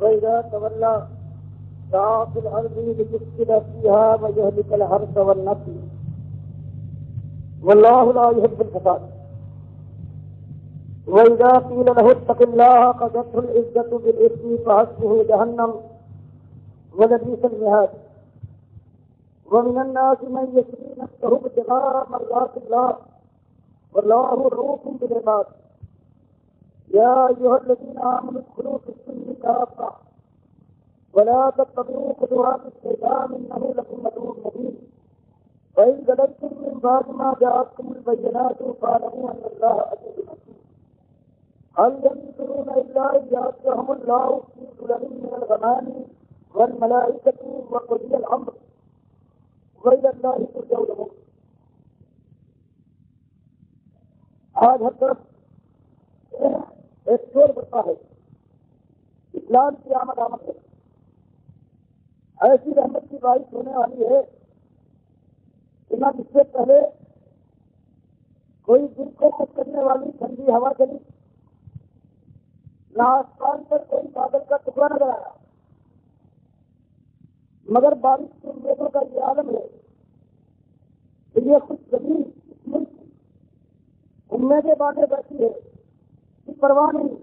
وإذا تولى سعى في الأرض ليفسد فيها ويهلك الحرث والنسل والله لا يحب الفساد. وإذا قيل له اتق الله أخذته العزة بالإثم فحسبه جهنم ولبئس المهاد. ومن الناس من يشري نفسه ابتغاء مرضات الله والله رؤوف بالعباد. يا أيها الذين آمنوا ادخلوا في السلم كافة ولا تتبعوا خطوات الشيطان إنه لكم عدو مبين. وإن زللتم من بعد ما جاءتكم البينات فاعلموا أن الله عزيز حكيم. هل ينظرون إلا أن يأتيهم الله في ظلل من الغمام والملائكة وقضي الأمر وإلى الله ترجع الأمور. آج ہر طرف ایک شور بڑھتا ہے، اسلام کی آمد ہے، ایسی رحمت کی بارش ہونے والی ہے کہ نہ جس سے پہلے کوئی دل کو خوش کرنے والی ٹھنڈی ہوا چلی، نہ آسمان پر کوئی بادل کا ٹکڑا نظر آیا، مگر بارش کی امیدوں کا یہ عالم ہے کہ یہ خوش زمین ملک امیدیں باندھے بیٹھی ہے، پرواہ نہیں.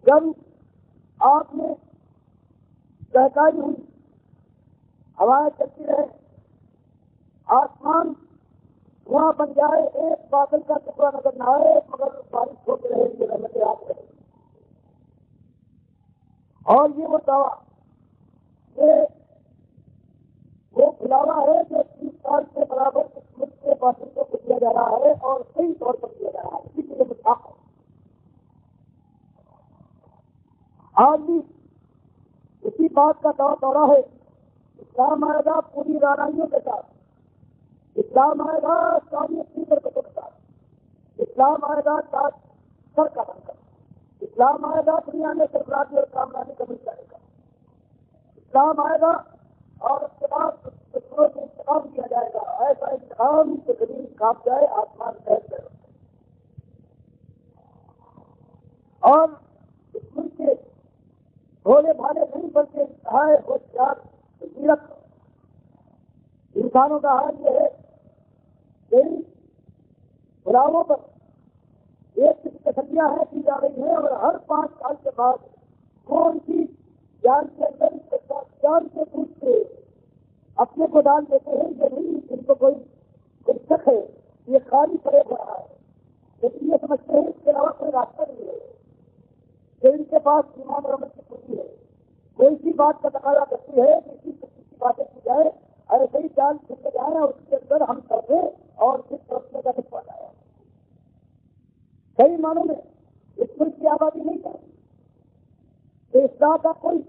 جب آپ نے بہتائی ہوئی، ہوائیں چلتی رہے، آسمان وہاں بن جائے، ایک بادل کا ٹکڑا نظر نہ آئے مگر بارش ہوتی رہے گی، رحمتیں آتی رہے. اور یہ وہ دعویٰ وہ کھلاوا ہے جو 30 سال کے برابر اس ملک کے باشندوں کو دیا جا رہا ہے اور صحیح طور پر دیا جا رہا ہے. اسی لیے متفق ہے. آج بھی اسی بات کا دورہ ہے. اسلام آئے گا پوری رانائیوں کے ساتھ، اسلام آئے گا ساری فکر کے ساتھ، اسلام آئے گا تاج سر کا بن کر، اسلام آئے گا دنیا میں سرفرازی اور کامیابی کا مل جائے گا. اسلام آئے گا اور اس کے بعد دشمنوں سے انتقام کیا جائے گا، ایسا انتقام کہ زمین کاپ جائے، آسمان بہت جائے. اور اس ملک کے بھولے بھالے نہیں بلکہ انتہائے ہوشیار زیرک انسانوں کا حال یہ ہے کہ غلاموں پر ایک تسلیاں ہیں کی جا رہی ہیں، اور ہر 5 سال کے بعد کون سی جان کے اندر جان سے پوچھ کے اپنے کو ڈال دیتے ہیں کہ نہیں ان کو کوئی شک ہے، یہ خالی پڑے ہو رہا ہے، لیکن یہ سمجھتے ہیں اس کے علاوہ کوئی راستہ نہیں ہے کہ ان کے پاس ایمان اور عمل کی پوری ہے. کوئی سی بات کا تقاضا کرتی ہے کہ کسی کی باتیں کی جائے، ایسے ہی جان چھوٹے جائیں اور اس کے اندر ہم کر دیں اور پھر سوچنے کا دکھا جائے. کئی معنوں میں اس ملک کی آبادی نہیں کرتی کہ اصلاح کا کوئی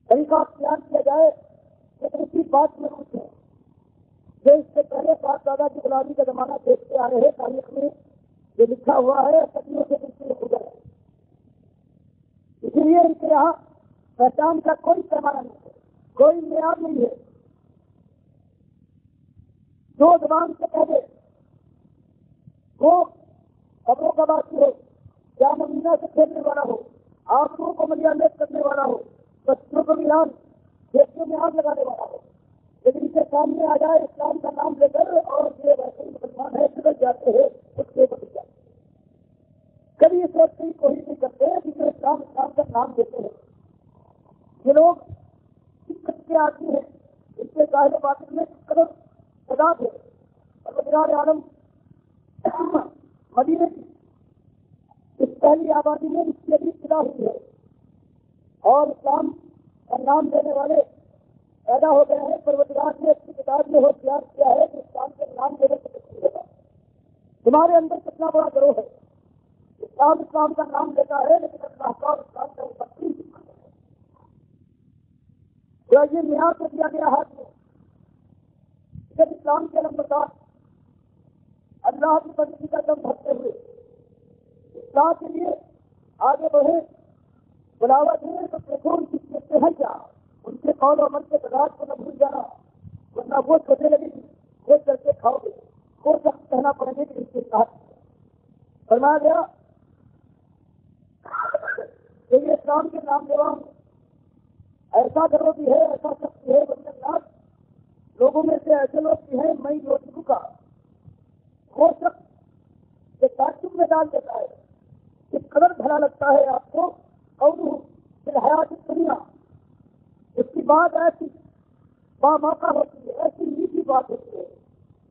طریقہ اختیار کیا جائے، لیکن اسی بات میں خوش ہے جو اس سے پہلے باپ دادا کی غلامی کا زمانہ دیکھتے آ رہے ہیں. تاریخ میں جو لکھا ہوا ہے صدیوں سے بالکل گزر ہے. اسی لیے ان کے یہاں پہچان کا کوئی پیمانہ نہیں ہے، کوئی معیار نہیں ہے. جو زبان سے پہلے وہ خبروں کا باقی ہو، یا مدینہ سے کھیلنے والا ہو، آنکھوں کو ملیامیت کرنے والا ہو، بچوں کو ملان دیکھنے میں آگ لگانے والا ہو، لیکن اس کے سامنے آ جائے اسلام کا نام لے کر اور یہ ویسے مسلمان ہے سمجھ جاتے ہیں، اس کے بدل جاتے. کبھی اس وقت کی کوشش نہیں کرتے کہ جو اسلام کا نام دیتے ہیں یہ لوگ کس قسم کے آدمی ہیں، اس کے ظاہر باطن میں کس قدر تضاد ہے. اور وزرائے عالم مدینے کی اس پہلی آبادی میں اس کی ابھی ابتدا ہوئی ہے اور اسلام کا نام دینے والے پیدا ہو گئے ہیں. پروردگار نے اپنی کتاب میں ہوشیار کیا ہے کہ اسلام کے نام دینے سے کچھ نہیں ہوگا. تمہارے اندر کتنا بڑا گروہ ہے، اسلام کا نام لیتا ہے لیکن اللہ کا اسلام کا تقسیم یہ میعاد کو دیا گیا ہاتھ میں. جب اسلام کے نمبردار اللہ کی بندگی کا دم بھرتے ہوئے اسلام کے لیے آگے بڑھے، بلاوا دیں تو دیکھو ان کی کہتے ہیں کیا، ان کے قول و عمل کے تضاد کو نہ بھول جانا، ورنہ وہ چھوٹے لگے گی، وہ چل کے کھاؤ گے، وہ سخت کہنا پڑے گا کہ اس کے ساتھ فرمایا گیا کہ اسلام کے نام لیوا ہوں. ایسا گروہ بھی ہے, ایسا شخص بھی ہے بلکہ لوگوں میں سے ایسے لوگ بھی ہیں میں جو چکا وہ شخص جو تعصب میں ڈال دیتا ہے. اس قدر بھلا لگتا ہے آپ کو اور پھر حیات دنیا اس کی بات ایسی با موقع ہوتی ہے, ایسی میٹھی بات ہوتی ہے,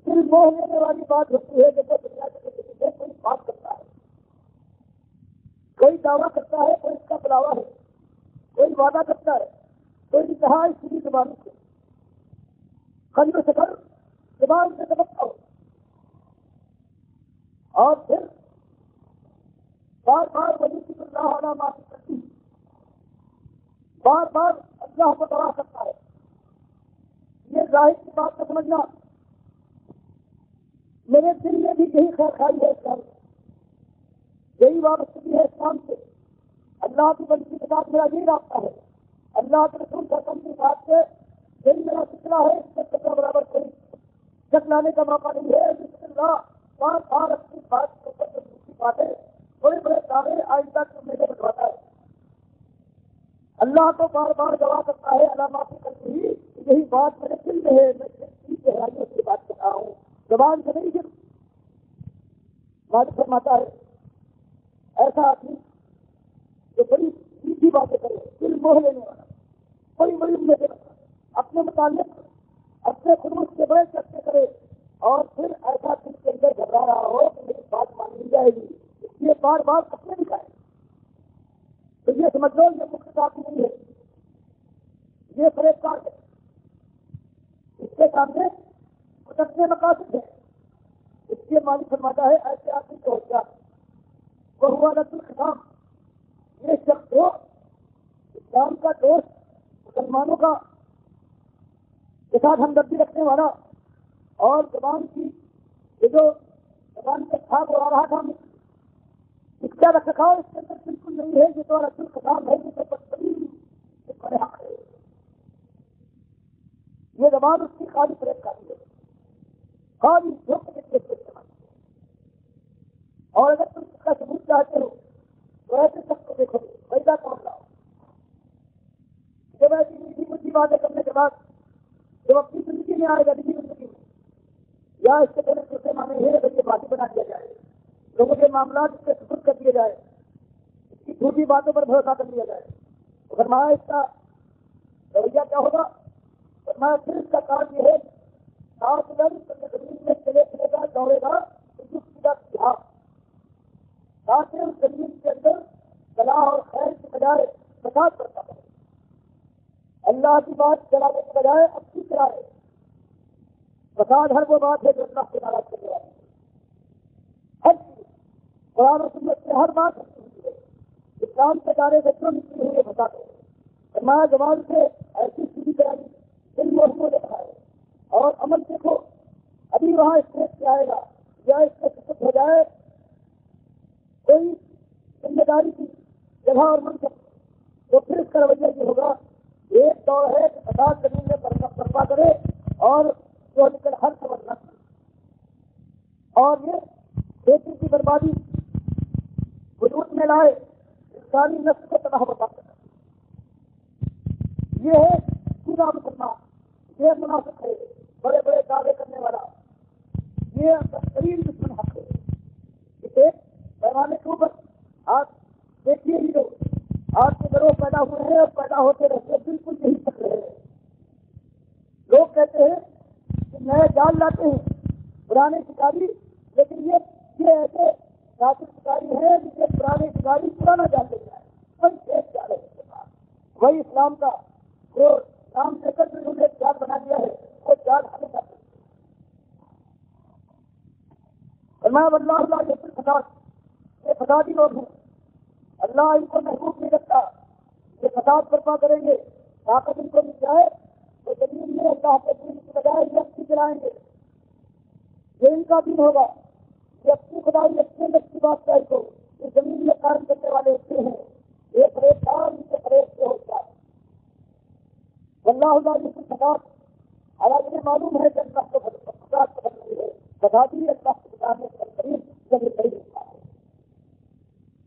دل موہ لینے والی بات ہوتی ہے. جیسے دنیا کے کسی سے کوئی بات کرتا ہے, کوئی دعویٰ کرتا ہے, کوئی اس کا بلاوا ہے, کوئی وعدہ کرتا ہے, کوئی انتہا اس کی زبان سے خند سے کر زبان سے سبقتا ہو اور پھر بار بار ولی کی اللہ علیہ معافی کرتی, بار بار اللہ کو دعا کرتا ہے. یہ ظاہر کی بات کو سمجھنا, میرے دل میں بھی یہی خیر خائی ہے اسلام, یہی وابستگی ہے اسلام سے. اللہ کی بندگی کے ساتھ میرا یہی رابطہ ہے. اللہ کے رسول کے ساتھ سے یہی میرا فکرہ ہے. اس سے کتنا برابر کوئی جتلانے کا موقع نہیں ہے. جس اللہ بار بار اپنی باتیں بڑے بڑے دعوے آئندہ کرنے سے بٹواتا ہے. اللہ کو بار بار گواہ کرتا ہے علامات کرتی ہی یہی بات میرے دل میں ہے. میں گہرائیوں سے بات کر رہا ہوں, زبان سے نہیں. بات فرماتا ہے ایسا آدمی جو بڑی میٹھی باتیں کرے, دل موہ لینے والا, بڑی بڑی امید اپنے متعلق اپنے خلوص کے بڑے چرچے کرے اور پھر ایسا دل کے اندر گھبرا رہا ہو کہ میری بات مان لی جائے گی, اس لیے بار بار اپنے دکھائے. تو یہ سمجھ لو یہ مکھ کام نہیں ہے, یہ فریب کار ہے. اس کے سامنے کچھ اپنے مقاصد ہے. اس لیے مالک فرماتا ہے ایسے آدمی کو کیا وہ ہوا رد الخطاب. یہ شخص ہو اسلام کا دوست, مسلمانوں کا کے ساتھ ہمدردی رکھنے والا, اور زبان کی یہ جو زبان کے تھا وہ آ رہا تھا اس کا رکھ رکھاؤ اس کے اندر بالکل نہیں ہے. یہ تو رد الخطاب ہے جسے بدترین حق ہے. یہ زبان اس کی خالی فریب کا ہے, خالی دھوکے کے استعمال. اور اگر تم اس کا ثبوت چاہتے ہو تو ایسے شخص کو دیکھو پیدا کر لاؤ. جب ایسی میٹھی میٹھی باتیں کرنے کے بعد جب اپنی زندگی میں آئے گا, نجی زندگی میں, یا اس کے پہلے دوسرے معنی ہے اگر یہ باتیں بنا دیا جائے, لوگوں کے معاملات اس کے سپرد کر دیے جائے, اس کی جھوٹی باتوں پر بھروسہ کر دیا جائے, تو فرمایا اس کا رویہ کیا ہوگا؟ فرمایا پھر اس کا کام یہ ہے زمین میں چلے چلے گا, دوڑے گا تاکہ اس زمین کے اندر صلاح اور خیر کی بجائے فساد کرتا ہے. اللہ کی بات چلانے کے بجائے اچھی چلائے. فساد ہر وہ بات ہے جو اللہ سے ناراض کرنے والی ہے. ہر چیز قرآن و سنت سے ہر بات ہوتی ہے. اسلام کے دائرے سے کیوں نکلی ہوئی ہے فساد ہے. فرمایا زبان سے ایسی سیدھی کرائی, دل موہموں نے کہا ہے, اور عمل دیکھو ابھی وہاں اسٹیج سے آئے گا یا اس سے سکت ہو جائے کوئی ذمہ داری کی جگہ اور منصب, تو پھر اس کا رویہ یہ ہوگا. ایک دور ہے کہ فساد زمین میں برپا کرے اور جو نکل ہر خبر نہ, اور یہ کھیتی کی بربادی وجود میں لائے, انسانی نسل کو تباہ برباد کرنا. یہ ہے پورا مسلمان, یہ منافق ہے, بڑے بڑے دعوے کرنے والا, یہ بہترین دشمن حق ہے. اسے پیمانے کے اوپر آپ دیکھیے ہی لو, آج کے گروہ پیدا ہوئے ہیں اور پیدا ہوتے رہتے ہیں, بالکل یہی تک رہے ہیں. لوگ کہتے ہیں کہ نئے جال لاتے ہیں پرانے شکاری, لیکن یہ ایسے راستے شکاری ہیں جسے پرانے شکاری پرانا جال لے جائے, وہی ایک جال ہے اس کے پاس, وہی اسلام کا جو کام سے کر کے جال بنا دیا ہے وہ جال ہمیں جاتے. اللہ یہ فساد, یہ فسادی لوگ ہیں, اللہ ان کو محبوب نہیں رکھتا. یہ فساد برپا کریں گے, طاقت ان کو مل جائے تو زمین میں اللہ کے دین کی بجائے یہ اپنی چلائیں گے. یہ ان کا دین ہوگا. یہ اپنی خدائی اپنے اندر کی بات چاہیے کو اس زمین میں کام کرنے والے ہوتے ہیں. یہ فریب دار ان کے فریب سے ہوتا ہے. اللہ یہ فساد حالانکہ یہ معلوم ہے کہ اللہ کو فساد کو بدلتی ہے, فسادی اللہ کے بتانے کے قریب جب یہ صحیح ہوتا ہے.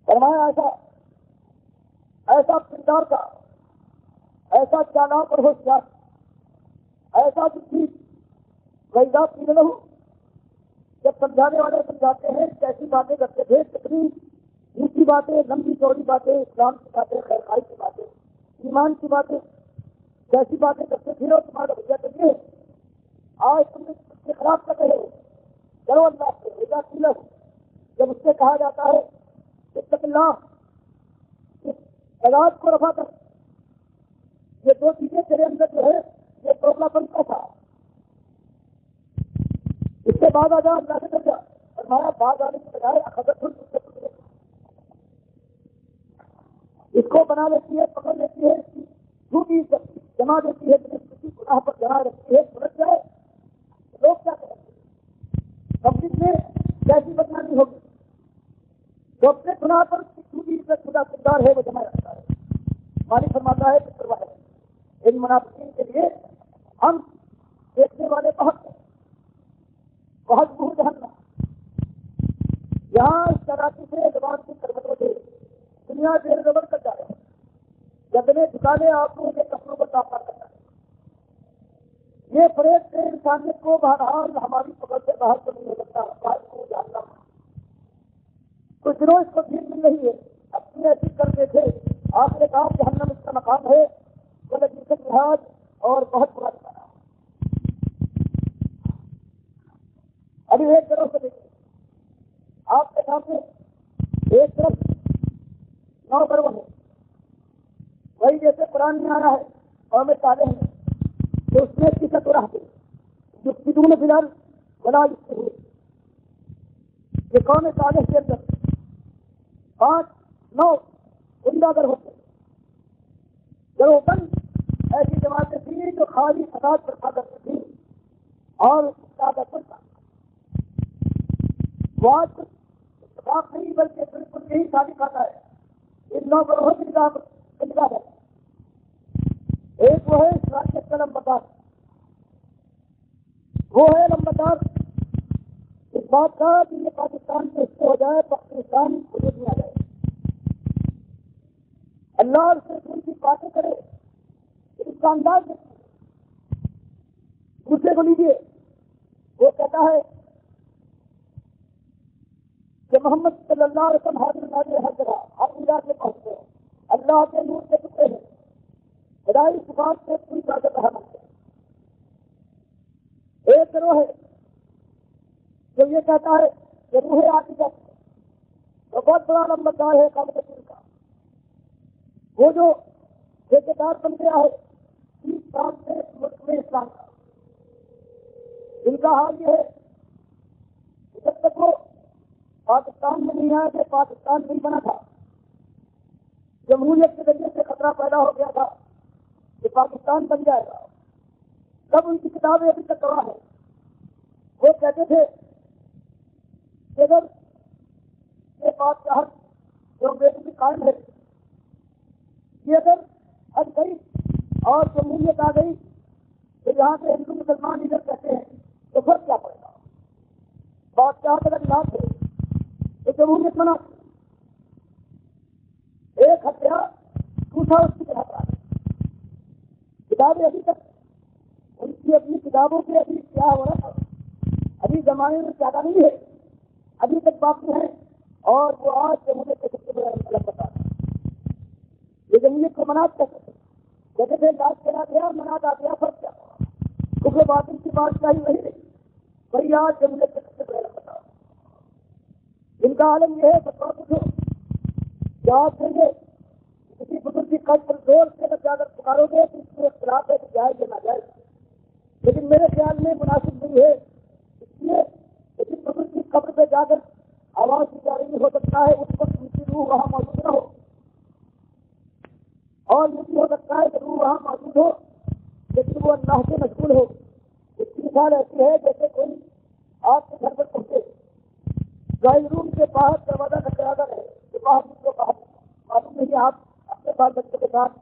فرمایا ایسا کردار کا، ایسا چالاک اور ہوشیار، ایسا بدھی ویزا پی لو، جب سمجھانے والے سمجھاتے ہیں کیسی باتیں کرتے تھے، کتنی اونچی باتیں، لمبی چوڑی باتیں، اسلام کی باتیں، خیر خائی کی باتیں، ایمان کی باتیں، کیسی باتیں کرتے تھے، اور تمہارا بھیا کہتے ہیں آج تم نے اس کے خلاف کر رہے ہو، چلو اللہ سے ویزا پی لو۔ جب اس سے کہا جاتا ہے اتق اللہ، اس علاج کو رفع کر، یہ دو چیزیں تیرے اندر جو ہے یہ پروگرام بنتا تھا، اس کے بعد آ جا اللہ سے کر جا، اور ہمارا بعد آنے کی بجائے خبر اس کو بنا لیتی ہے، پکڑ لیتی ہے، جھوٹی جما دیتی ہے، کسی گناہ پر جمع رکھتی ہے، سمجھ جائے لوگ کیا کریں گے، پبلک میں کیسی بدنامی ہوگی، جو اپنے گناہ پر جھوٹی سے خدا کردار ہے وہ جمع رکھتا ہے۔ مالک فرماتا ہے کہ ان منافقین کے لیے ہم دیکھنے والے بہت بہت جہنم، یہاں اس تراکی سے زبان کی کربتوں سے دنیا زیر زبر کر جا رہے ہیں، گدنے جھکانے آنکھوں کے کپڑوں کو تاپا کرتا ہے، یہ فریب سے انسانیت کو بہرحال ہماری پکڑ سے باہر تو نہیں ہو سکتا، باہر کو جاننا کچھ دنوں اس کو ٹھیک مل رہی ہے، اپنی ایسی کرتے تھے آخر کار جہنم اس کا مقام ہے، غلط لحاظ اور بہت برا لگا۔ ابھی ایک طرف سے دیکھیے آپ کے سامنے، ایک طرف 9 برون ہے، وہی جیسے قرآن میں آ رہا ہے اور میں صالح ہیں تو اس میں قصت ہو رہا ہے جو بدون فی الحال بنا لکھتے ہوئے یہ قوم صالح کے اندر 5-9 گنڈاگر ہوتے، جو بند ایسی جماعتیں تھیں جو خالی فساد برپا کرتی تھی اور زیادہ کرتا وہ آج اتفاق نہیں بلکہ بالکل یہی ثابت آتا ہے ان 9 گروہوں کی کتاب ہے۔ ایک وہ ہے اسلامیت کا لمبردار، وہ ہے لمبردار اس بات کا کہ یہ پاکستان سے حصے ہو جائے، پاکستان وجود میں آ جائے، اللہ اور رسول کی باتیں کرے، اس کا انداز دوسرے کو لیجیے، وہ کہتا ہے کہ محمد صلی اللہ علیہ وسلم حاضر ناظر ہر جگہ ہر ملا سے پہنچتے ہیں، اللہ کے نور کے ٹکڑے ہیں، خدائی صفات سے پوری طاقت رہا ہے۔ ایک گروہ ہے جو یہ کہتا ہے کہ روح عاقبت تو بہت بڑا لمبردار ہے قابل کا، وہ جو ٹھیکیدار بن گیا ہے 30 سال سے ملک میں اسلام کا، ان کا حال یہ ہے جب تک وہ پاکستان میں نہیں آیا کہ پاکستان نہیں بنا تھا، جمہوریت کے ذریعے سے خطرہ پیدا ہو گیا تھا کہ پاکستان بن جائے گا، تب ان کی کتابیں ابھی تک گواہ ہے، وہ کہتے تھے کہ اگر یہ بادشاہت جو بیٹی کی قائم ہے یہ اگر ہٹ گئی اور جمہوریت آ گئی تو یہاں سے ہندو مسلمان ادھر کہتے ہیں تو فرق کیا پڑے گا، بادشاہت اگر نہ تھے تو جمہوریت بنا، ایک ہتھیا دوسرا اس کی طرح کرا، کتابیں ابھی تک ان کی اپنی کتابوں کے ابھی کیا ہو رہا تھا، ابھی زمانے میں زیادہ نہیں ہے، ابھی تک باقی ہے، اور وہ آج جمہوریت کے سب سے بڑا مطلب بتا یہ جمہوریت کو مناظ کر سکتے جیسے پھر لاش کرا دیا مناظ آ گیا، فرق کیا کیونکہ باطل کی بات چاہیے وہی نہیں، وہی آج جمہوریت کے سب سے بڑا بتا، ان کا عالم یہ ہے فتوا پوچھو جواب دیں گے، کسی بزرگ کی قد پر زور سے اگر جا کر پکارو گے تو اس میں اختلاف ہے کہ جائز یا ناجائز، لیکن میرے خیال میں مناسب نہیں ہے، اس لیے کسی بزرگ کی قبر پہ جا کر آواز کی جا رہی ہو سکتا ہے اس وقت ان کی روح وہاں موجود نہ ہو، اور یہ بھی ہو سکتا ہے کہ روح وہاں موجود ہو لیکن وہ اللہ سے مشغول ہو، اس کی مثال ایسی ہے جیسے کوئی آپ کے گھر پر پہنچے، ڈرائنگ روم کے باہر دروازہ کھٹکھٹا رہے کہ باہر کو باہر معلوم نہیں آپ اپنے بال بچوں کے ساتھ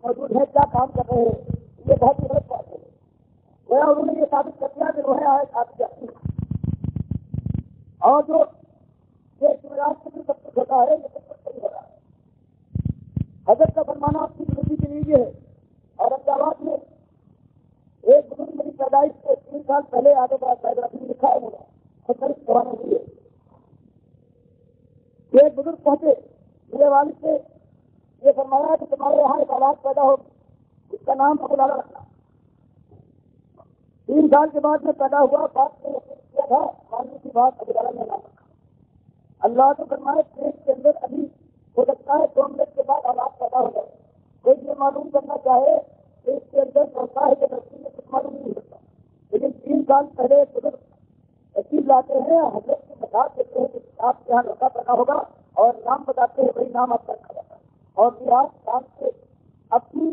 موجود ہیں، کیا کام کر رہے ہیں، یہ بہت ہی غلط بات ہے، گویا انہوں نے یہ ثابت کر دیا کہ روح آئے آپ جاتی ہے، اور جو یہ جمعرات سے بھی سب کچھ ہوتا ہے یہ سب کچھ صحیح ہو رہا ہے، حضرت کا فرمانا آپ کی زندگی کے لیے یہ ہے. اورنگ آباد میں ایک بزرگ میری پیدائش سے 3 سال پہلے آگے بڑا بایوگرافی لکھا ہے انہوں نے. ایک بزرگ پہنچے میرے والد سے یہ فرمایا کہ تمہارے یہاں ایک اولاد پیدا ہوگی, اس کا نام ابو لالا رکھنا. 3 سال کے بعد میں پیدا ہوا, بات نے کیا تھا ماننے کی بات, ابو لالا نے نام رکھا. اللہ تو فرمائے پیٹ کے اندر ابھی ہو سکتا ہے 2 منٹ کے بعد اولاد پیدا ہو جائے. کوئی یہ معلوم کرنا چاہے کہ اس کے اندر بڑھتا ہے کہ نرسی میں کچھ معلوم نہیں ہوتا. لیکن 3 سال پہلے ایک بزرگ تشریف لاتے ہیں, حضرت کو بتا دیتے ہیں کہ آپ کے یہاں لڑکا پیدا ہوگا اور نام بتاتے ہیں, وہی نام آپ کا رکھا جاتا ہے. اور پھر آپ شام سے اپنی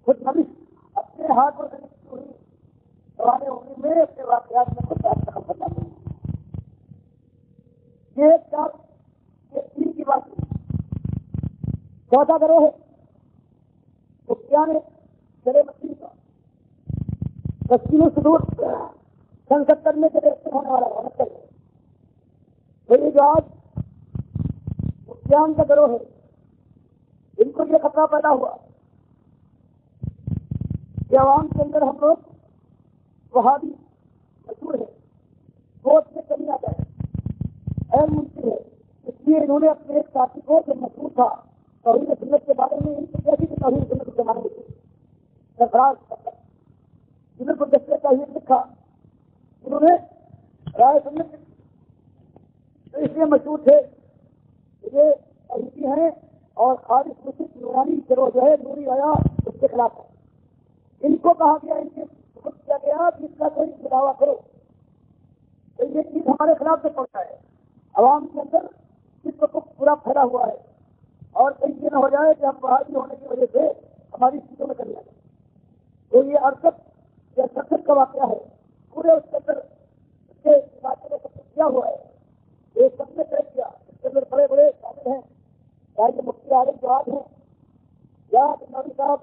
خود نوش اپنے ہاتھ اور ہوئی پرانے عمری میں اپنے واقعات میں خود آپ کا بتاتے ہیں. یہ ایک ساتھ یہ 3 کی بات ہے. چوتھا گروہ ہے کیا نے چلے مچھلی کا صدور سن 70 میں سے ہونے والا ہے. وہی جو آج کا گروہ ہے, ان کو یہ خطرہ پیدا ہوا کہ عوام کے اندر ہم لوگ وہابی مشہور ہے, ووٹ میں کمی آ جائے اہم ممکن ہے. اس لیے انہوں نے اپنے ایک ساتھی کو جو مشہور تھا توحید سنت کے بارے میں ان سے کیسی کہ توحید سنت کے زمانے میں سرفراز جنہوں کو دستے توحید لکھا, انہوں نے رائے سنت اس لیے مشہور تھے یہ توحیدی ہیں اور خالص مسلم نورانی گروہ جو ہے نوری آیا اس کے خلاف ہے. ان کو کہا گیا, ان سے کیا گیا کہ اس کا کوئی دعویٰ کرو. تو یہ چیز ہمارے خلاف سے پڑتا ہے. عوام کے اندر اس کو پورا پھیلا ہوا ہے اور کہیں یہ نہ ہو جائے کہ ہم بہادری ہونے کی وجہ سے ہماری چیزوں میں کر لیا جائے. تو یہ ارسد یا سرسد کا واقعہ ہے. پورے اس کے اندر اس کے علاقے میں سب کیا ہوا ہے, یہ سب نے طے کیا. اس کے اندر بڑے بڑے شامل ہیں, چاہے یہ مفتی عالم جواد ہیں یا نبی صاحب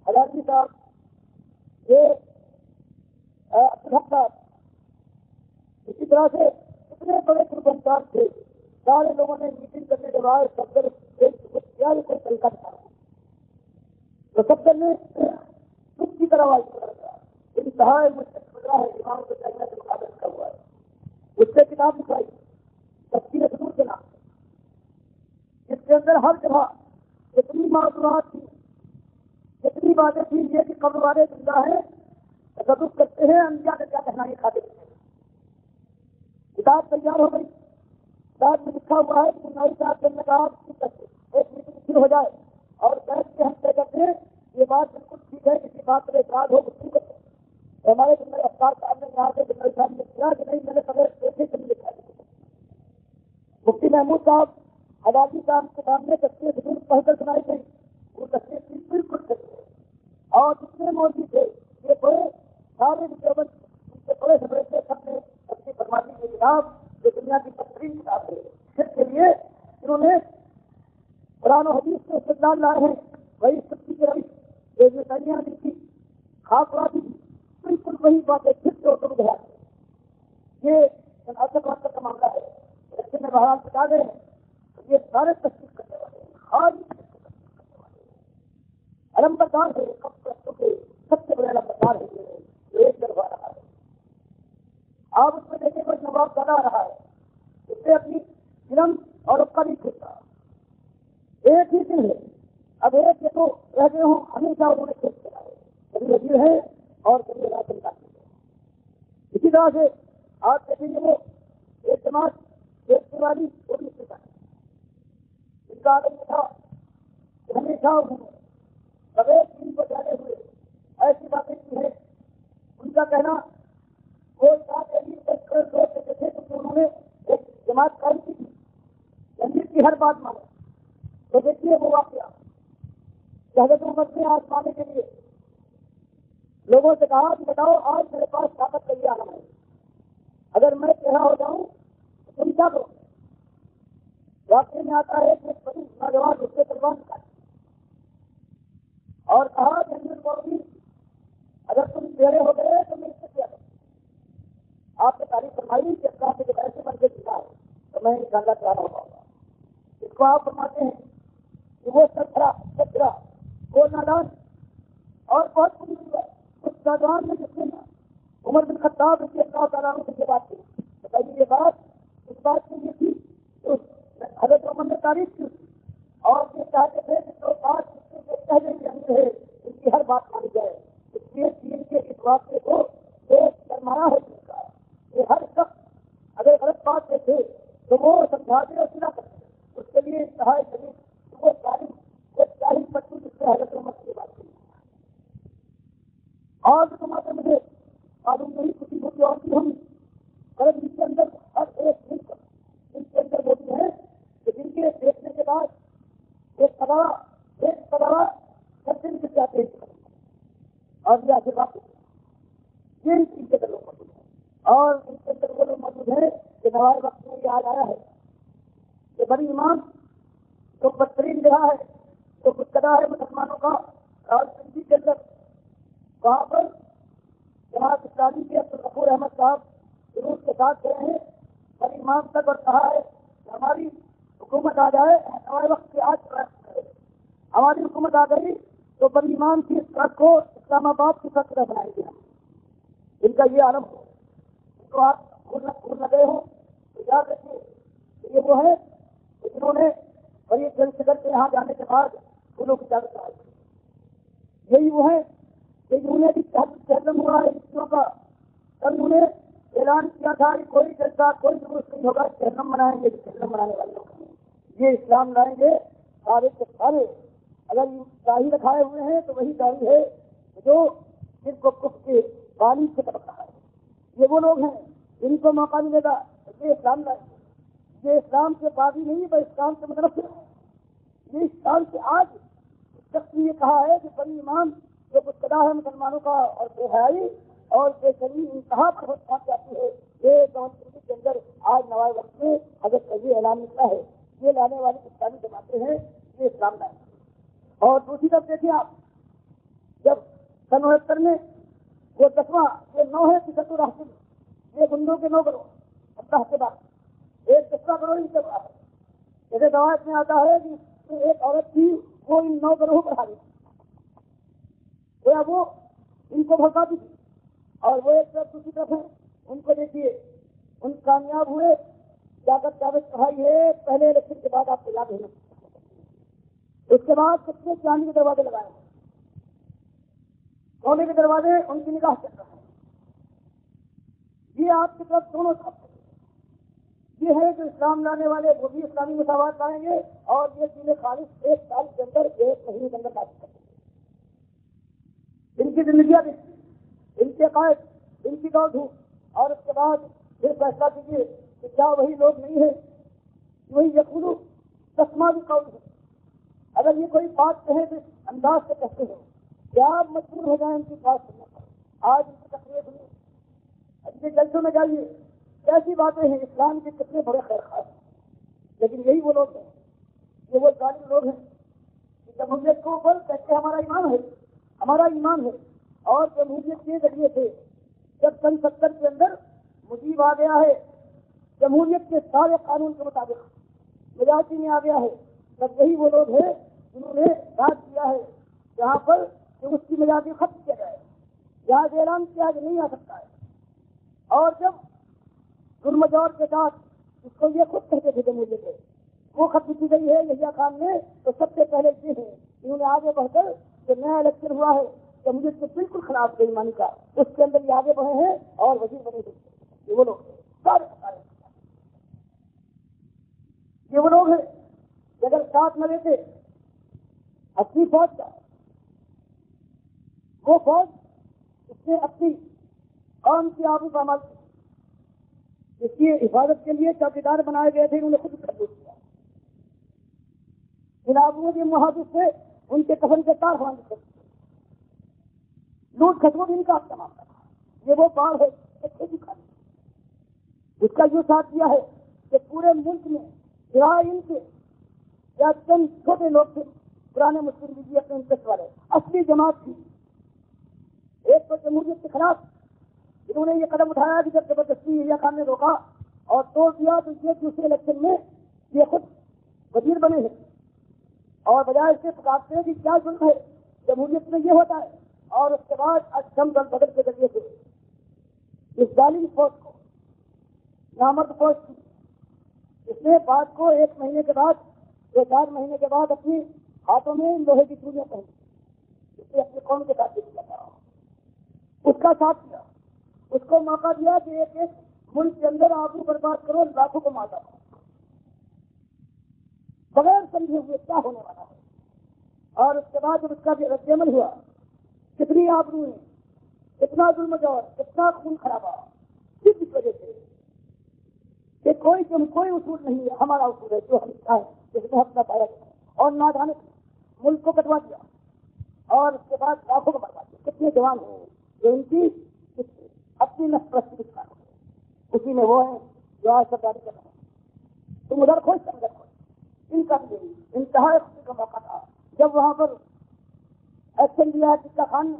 حلالی صاحب, یہ عبدالحق صاحب, اسی طرح سے اتنے بڑے گروپ تھے. سارے لوگوں نے میٹنگ کرنے کے بعد سب کیا یہ کوئی طریقہ دکھا تو سب نے خود کی طرح انتہا گزرا ہے امام کو چاہیے سے مقابلہ کا ہوا ہے. اس سے کتاب دکھائی تفصیل صدور کے نام سے, جس کے اندر ہر جگہ جتنی معلومات تھی جتنی باتیں تھیں یہ کہ قبر والے زندہ ہیں تصدق کرتے ہیں, انبیاء کا کیا کہنا یہ کھاتے ہیں. کتاب تیار ہو گئی. کتاب میں لکھا ہوا ہے کہ نئی صاحب نے کہا ایک میٹنگ شروع ہو جائے اور بیٹھ کے ہم طے کرتے ہیں یہ بات بالکل ٹھیک ہے, کسی بات پر اعتراض ہو کچھ کرتے ہیں. ہمارے جنرل افطار صاحب نے کہا کہ جنرل صاحب نے کیا کہ نہیں میں نے بغیر دیکھے سے لکھا. مفتی محمود صاحب عدالتی صاحب کے سامنے تصویر ضرور پڑھ کر سنائی گئی. وہ تصویر بالکل صحیح ہے اور جتنے موجود تھے یہ بڑے سارے ان سے بڑے سے بڑے تھے, سب نے اپنی فرماتی کی کتاب جو دنیا کی بہترین کتاب ہے اس کے لیے انہوں نے قرآن و حدیث سے استدلال لائے ہیں. وہی سب کی روش جو تعلیاں دی تھی خاص بات تھی بالکل وہی باتیں پھر سے ہوتے گیا. یہ اصل وقت کا معاملہ ہے. ایسے میں بہرحال بتا دیں یہ سارے تصدیق کرنے والے ہیں, علمبردار ہے سب سے بڑے علمبردار ہے جو ایک طرف آ رہا ہے. آپ اس میں دیکھیں کوئی نواب زیادہ آ رہا ہے, اس سے اپنی علم اور اس کا نہیں چھوٹتا. ایک ہی دن ہے, اب ایک یہ تو رہ گئے ہوں ہمیشہ انہوں نے کھیل چلا ہے, کبھی وزیر ہے اور کبھی راجن کا. اسی طرح سے آپ دیکھیں گے وہ ایک جماعت دیکھنے والی وہ بھی ہے. ان کا آدمی تھا کہ ہمیشہ انہوں نے بغیر دین کو جانے ہوئے ایسی باتیں کی ہے. ان کا کہنا کوئی بات ایسی تھے کہ انہوں نے ایک جماعت قائم کی تھی جنگل کی ہر بات مانے. تو دیکھیے وہ واقعہ حضرت عمر نے آج پانے کے لیے لوگوں سے کہا کہ بتاؤ آج میرے پاس طاقت کا عالم ہے, اگر میں چہرہ ہو جاؤں تو تم کیا کرو. واقعے میں آتا ہے کہ بڑی نوجوان اس سے تلوار نکالی اور کہا جنگل کو بھی اگر تم چہرے ہو گئے تو میں اس سے کیا کروں. آپ نے تعریف فرمائی کہ اللہ سے جب ایسے بن کے جیتا ہے تو میں انشاءاللہ تیار ہو پاؤں گا. اس کو آپ فرماتے ہیں کہ وہ سکرا وہ نادان اور بہت بری ہے اس نادان میں جس نے عمر بن خطاب رضی اللہ تعالیٰ عنہ سے بات کی. بتائیے یہ بات اس بات کی یہ تھی حضرت عمر نے تعریف کی اور یہ چاہتے تھے کہ جو بات پہلے ہے ان کی ہر بات مانی جائے. اس لیے چین کے اس واقعے کو ایک سرمایہ ہے چین کا. یہ ہر شخص اگر غلط بات دیکھے تو وہ سمجھا دے اور سنا کرتے اس کے لیے انتہائی شریف وہ تعلیم بچوں جس سے حضرت عمر کی بات کی. اور تمہارے مجھے معلوم نہیں کسی کو اور بھی ہم غلط جس کے اندر ہر ایک دن ان کے اندر ہوتی ہے کہ جن کے دیکھنے کے بعد ایک پدارا سب دن سے جاتے ہیں اور یہ آشیرواد یہ ان کے اندر لوگ موجود ہیں. اور ان کے اندر وہ لوگ موجود ہیں کہ نوائے وقت میں یاد آیا ہے کہ بڑی امام تو بدترین جگہ ہے تو گدا ہے مسلمانوں کا اور سندھی کے اندر وہاں پر جماعت اسلامی کے عبدالغفور احمد صاحب روس کے ساتھ گئے ہیں بڑی امام تک اور کہا ہے کہ ہماری حکومت آ جائے ہمارے وقت کی آج ہماری حکومت آ گئی تو بڑی امام کی اس ٹرک کو اسلام آباد کی سطح بنائے گیا. ان کا یہ عالم ہو ان کو آپ بھول نہ گئے ہوں تو یاد رکھیے یہ وہ ہے جنہوں نے بڑی جنگ شکر کے یہاں جانے کے بعد پھولوں کی اجازت کرائی. یہی وہ ہے کہ انہوں نے بھی جنم ہوا ہے ہندوؤں کا تب انہوں نے اعلان کیا تھا کہ کوئی جلسہ کوئی ضرورت نہیں ہوگا جہنم منائیں گے جہنم منانے والے لوگ یہ اسلام لائیں گے سارے کے سارے. اگر داڑھی رکھائے ہوئے ہیں تو وہی داڑھی ہے جو جن کو کفر کے بالی سے طبق رہا ہے. یہ وہ لوگ ہیں جن کو موقع ملے گا یہ اسلام لائیں گے. یہ اسلام کے باغی نہیں بس اسلام کے مطلب یہ اسلام سے آج شخص نے یہ کہا ہے کہ بڑی امام جو گدا ہے مسلمانوں کا اور بے حیائی اور بے شرمی انتہا پر پہنچ جاتی ہے. یہ جوان کے اندر آج نوائے وقت میں حضرت کا یہ اعلان نکلا ہے یہ لانے والی اسلامی جماعتیں ہیں یہ اسلام لائیں. اور دوسری طرف دیکھیے آپ جب سن 69 میں وہ 10واں یہ 9 ہے فیصد الحاصل یہ گنڈوں کے 9 کروڑ اللہ کے بعد ایک 10واں کروڑ ان کے بعد جیسے روایت میں آتا ہے کہ ایک عورت تھی وہ ان 9 کروڑوں پر حاضر وہ ان کو بھڑکاتی تھی اور وہ ایک طرف دوسری طرف ہے ان کو دیکھیے ان کامیاب ہوئے جا کر کاغذ پڑھائی ہے پہلے الیکشن کے بعد آپ کو یاد ہونا. اس کے بعد کتنے چاندی کے دروازے لگائے سونے کے دروازے ان کی نگاہ چل رہے ہیں. یہ آپ کی طرف دونوں طرف یہ ہے جو اسلام لانے والے وہ بھی اسلامی مساوات لائیں گے اور یہ چیزیں خالص ایک سال کے اندر ایک مہینے کے اندر لا سکتے ہیں. ان کی زندگیاں دیکھیے ان کے عقائد ان کی دوڑ دھوپ اور اس کے بعد پھر فیصلہ کیجیے کہ کیا وہی لوگ نہیں ہیں وہی یقولو تسما بھی قول ہے. اگر یہ کوئی بات کہے تو انداز سے کہتے ہیں کیا آپ مجبور ہو جائیں ان کی بات سننے پر. آج ان کی تقریر سنیے ان کے جلسوں میں جائیے کیسی باتیں ہیں اسلام کے کتنے بڑے خیر خواہ ہیں. لیکن یہی وہ لوگ ہیں یہ وہ ظالم لوگ ہیں کہ جمہوریت کو اوپر کہتے ہمارا ایمان ہے اور جمہوریت کے ذریعے سے جب سن 70 کے اندر مجیب آ گیا ہے جمہوریت کے سارے قانون کے مطابق مجاہدین میں آ گیا ہے تب یہی وہ لوگ ہیں جنہوں نے راج کیا ہے جہاں پر کہ اس کی مجاہدی ختم کیا جائے یہاں اعلان کیا کہ نہیں آ سکتا ہے. اور جب ظلم کے ساتھ اس کو یہ خود کہتے تھے جمہوریت ہے وہ ختم کی گئی ہے یحییٰ خان نے تو سب سے پہلے یہ ہے انہوں نے آگے بڑھ کر جو نیا الیکشن ہوا ہے جمہوریت کے بالکل خلاف بے ایمانی کا اس کے اندر یہ آگے بڑھے ہیں اور وزیر بنے ہوئے یہ وہ لوگ ہیں کہ اگر ساتھ نہ لیتے اپنی فوج کا وہ فوج اس نے اپنی قوم کی آبرو کا عمل اس کی حفاظت کے لیے چوکیدار بنائے گئے تھے انہوں نے خود محسوس کیا ان آبرو کے محافظ سے ان کے کفن کے تار باندھ کر لوٹ کھسوٹ ان کا تمام کرنا یہ وہ باڑ ہے کھیتی کھانے اس کا یہ ساتھ دیا ہے کہ پورے ملک میں سوائے ان کے یا چند چھوٹے لوگ تھے پرانے مسلم لیگی اپنے انٹرسٹ والے اصلی جماعت تھی ایک تو جمہوریت کے خلاف انہوں نے یہ قدم اٹھایا کہ جب زبردستی یحییٰ خان نے روکا اور توڑ دیا تو یہ دوسرے الیکشن میں یہ خود وزیر بنے ہیں اور بجائے اس سے پکارتے ہیں کہ کیا ظلم ہے جمہوریت میں یہ ہوتا ہے، اور اس کے بعد اچھم دل بدل کے ذریعے سے اس ظالم فوج کو، نامرد فوج کی، اس نے بات کو 1 مہینے کے بعد 4 مہینے کے بعد اپنی ہاتھوں میں لوہے کی چوڑیاں پہنی، اس نے اپنی قوم کے ساتھ کیا تھا، اس کا ساتھ دیا، اس کو موقع دیا کہ ایک ایک ملک کے اندر آبرو برباد کرو، لاکھوں کو مارا بغیر سمجھے ہوئے کیا ہونے والا ہے۔ اور اس کے بعد جب اس کا بھی رد عمل ہوا، کتنی آبرو ہے، کتنا ظلم جور، کتنا خون خرابہ، صرف اس وجہ سے کہ کوئی اصول نہیں ہے، ہمارا اصول ہے جو ہم چاہیں جس میں اپنا پایا اور نادانے ملک کو کٹوا دیا، اور اس کے بعد لاکھوں کو برباد دیا۔ کتنے جوان ہیں جو ان کی اپنی نفس پرستی دکھا رہے ہیں، اسی میں وہ ہیں جو آج سرکاری کر رہے ہیں۔ تم ادھر خوش ادھر خوش، ان کا بھی انتہائی خوشی کا موقع تھا جب وہاں پر ایکشن لیا ہے جس کا خان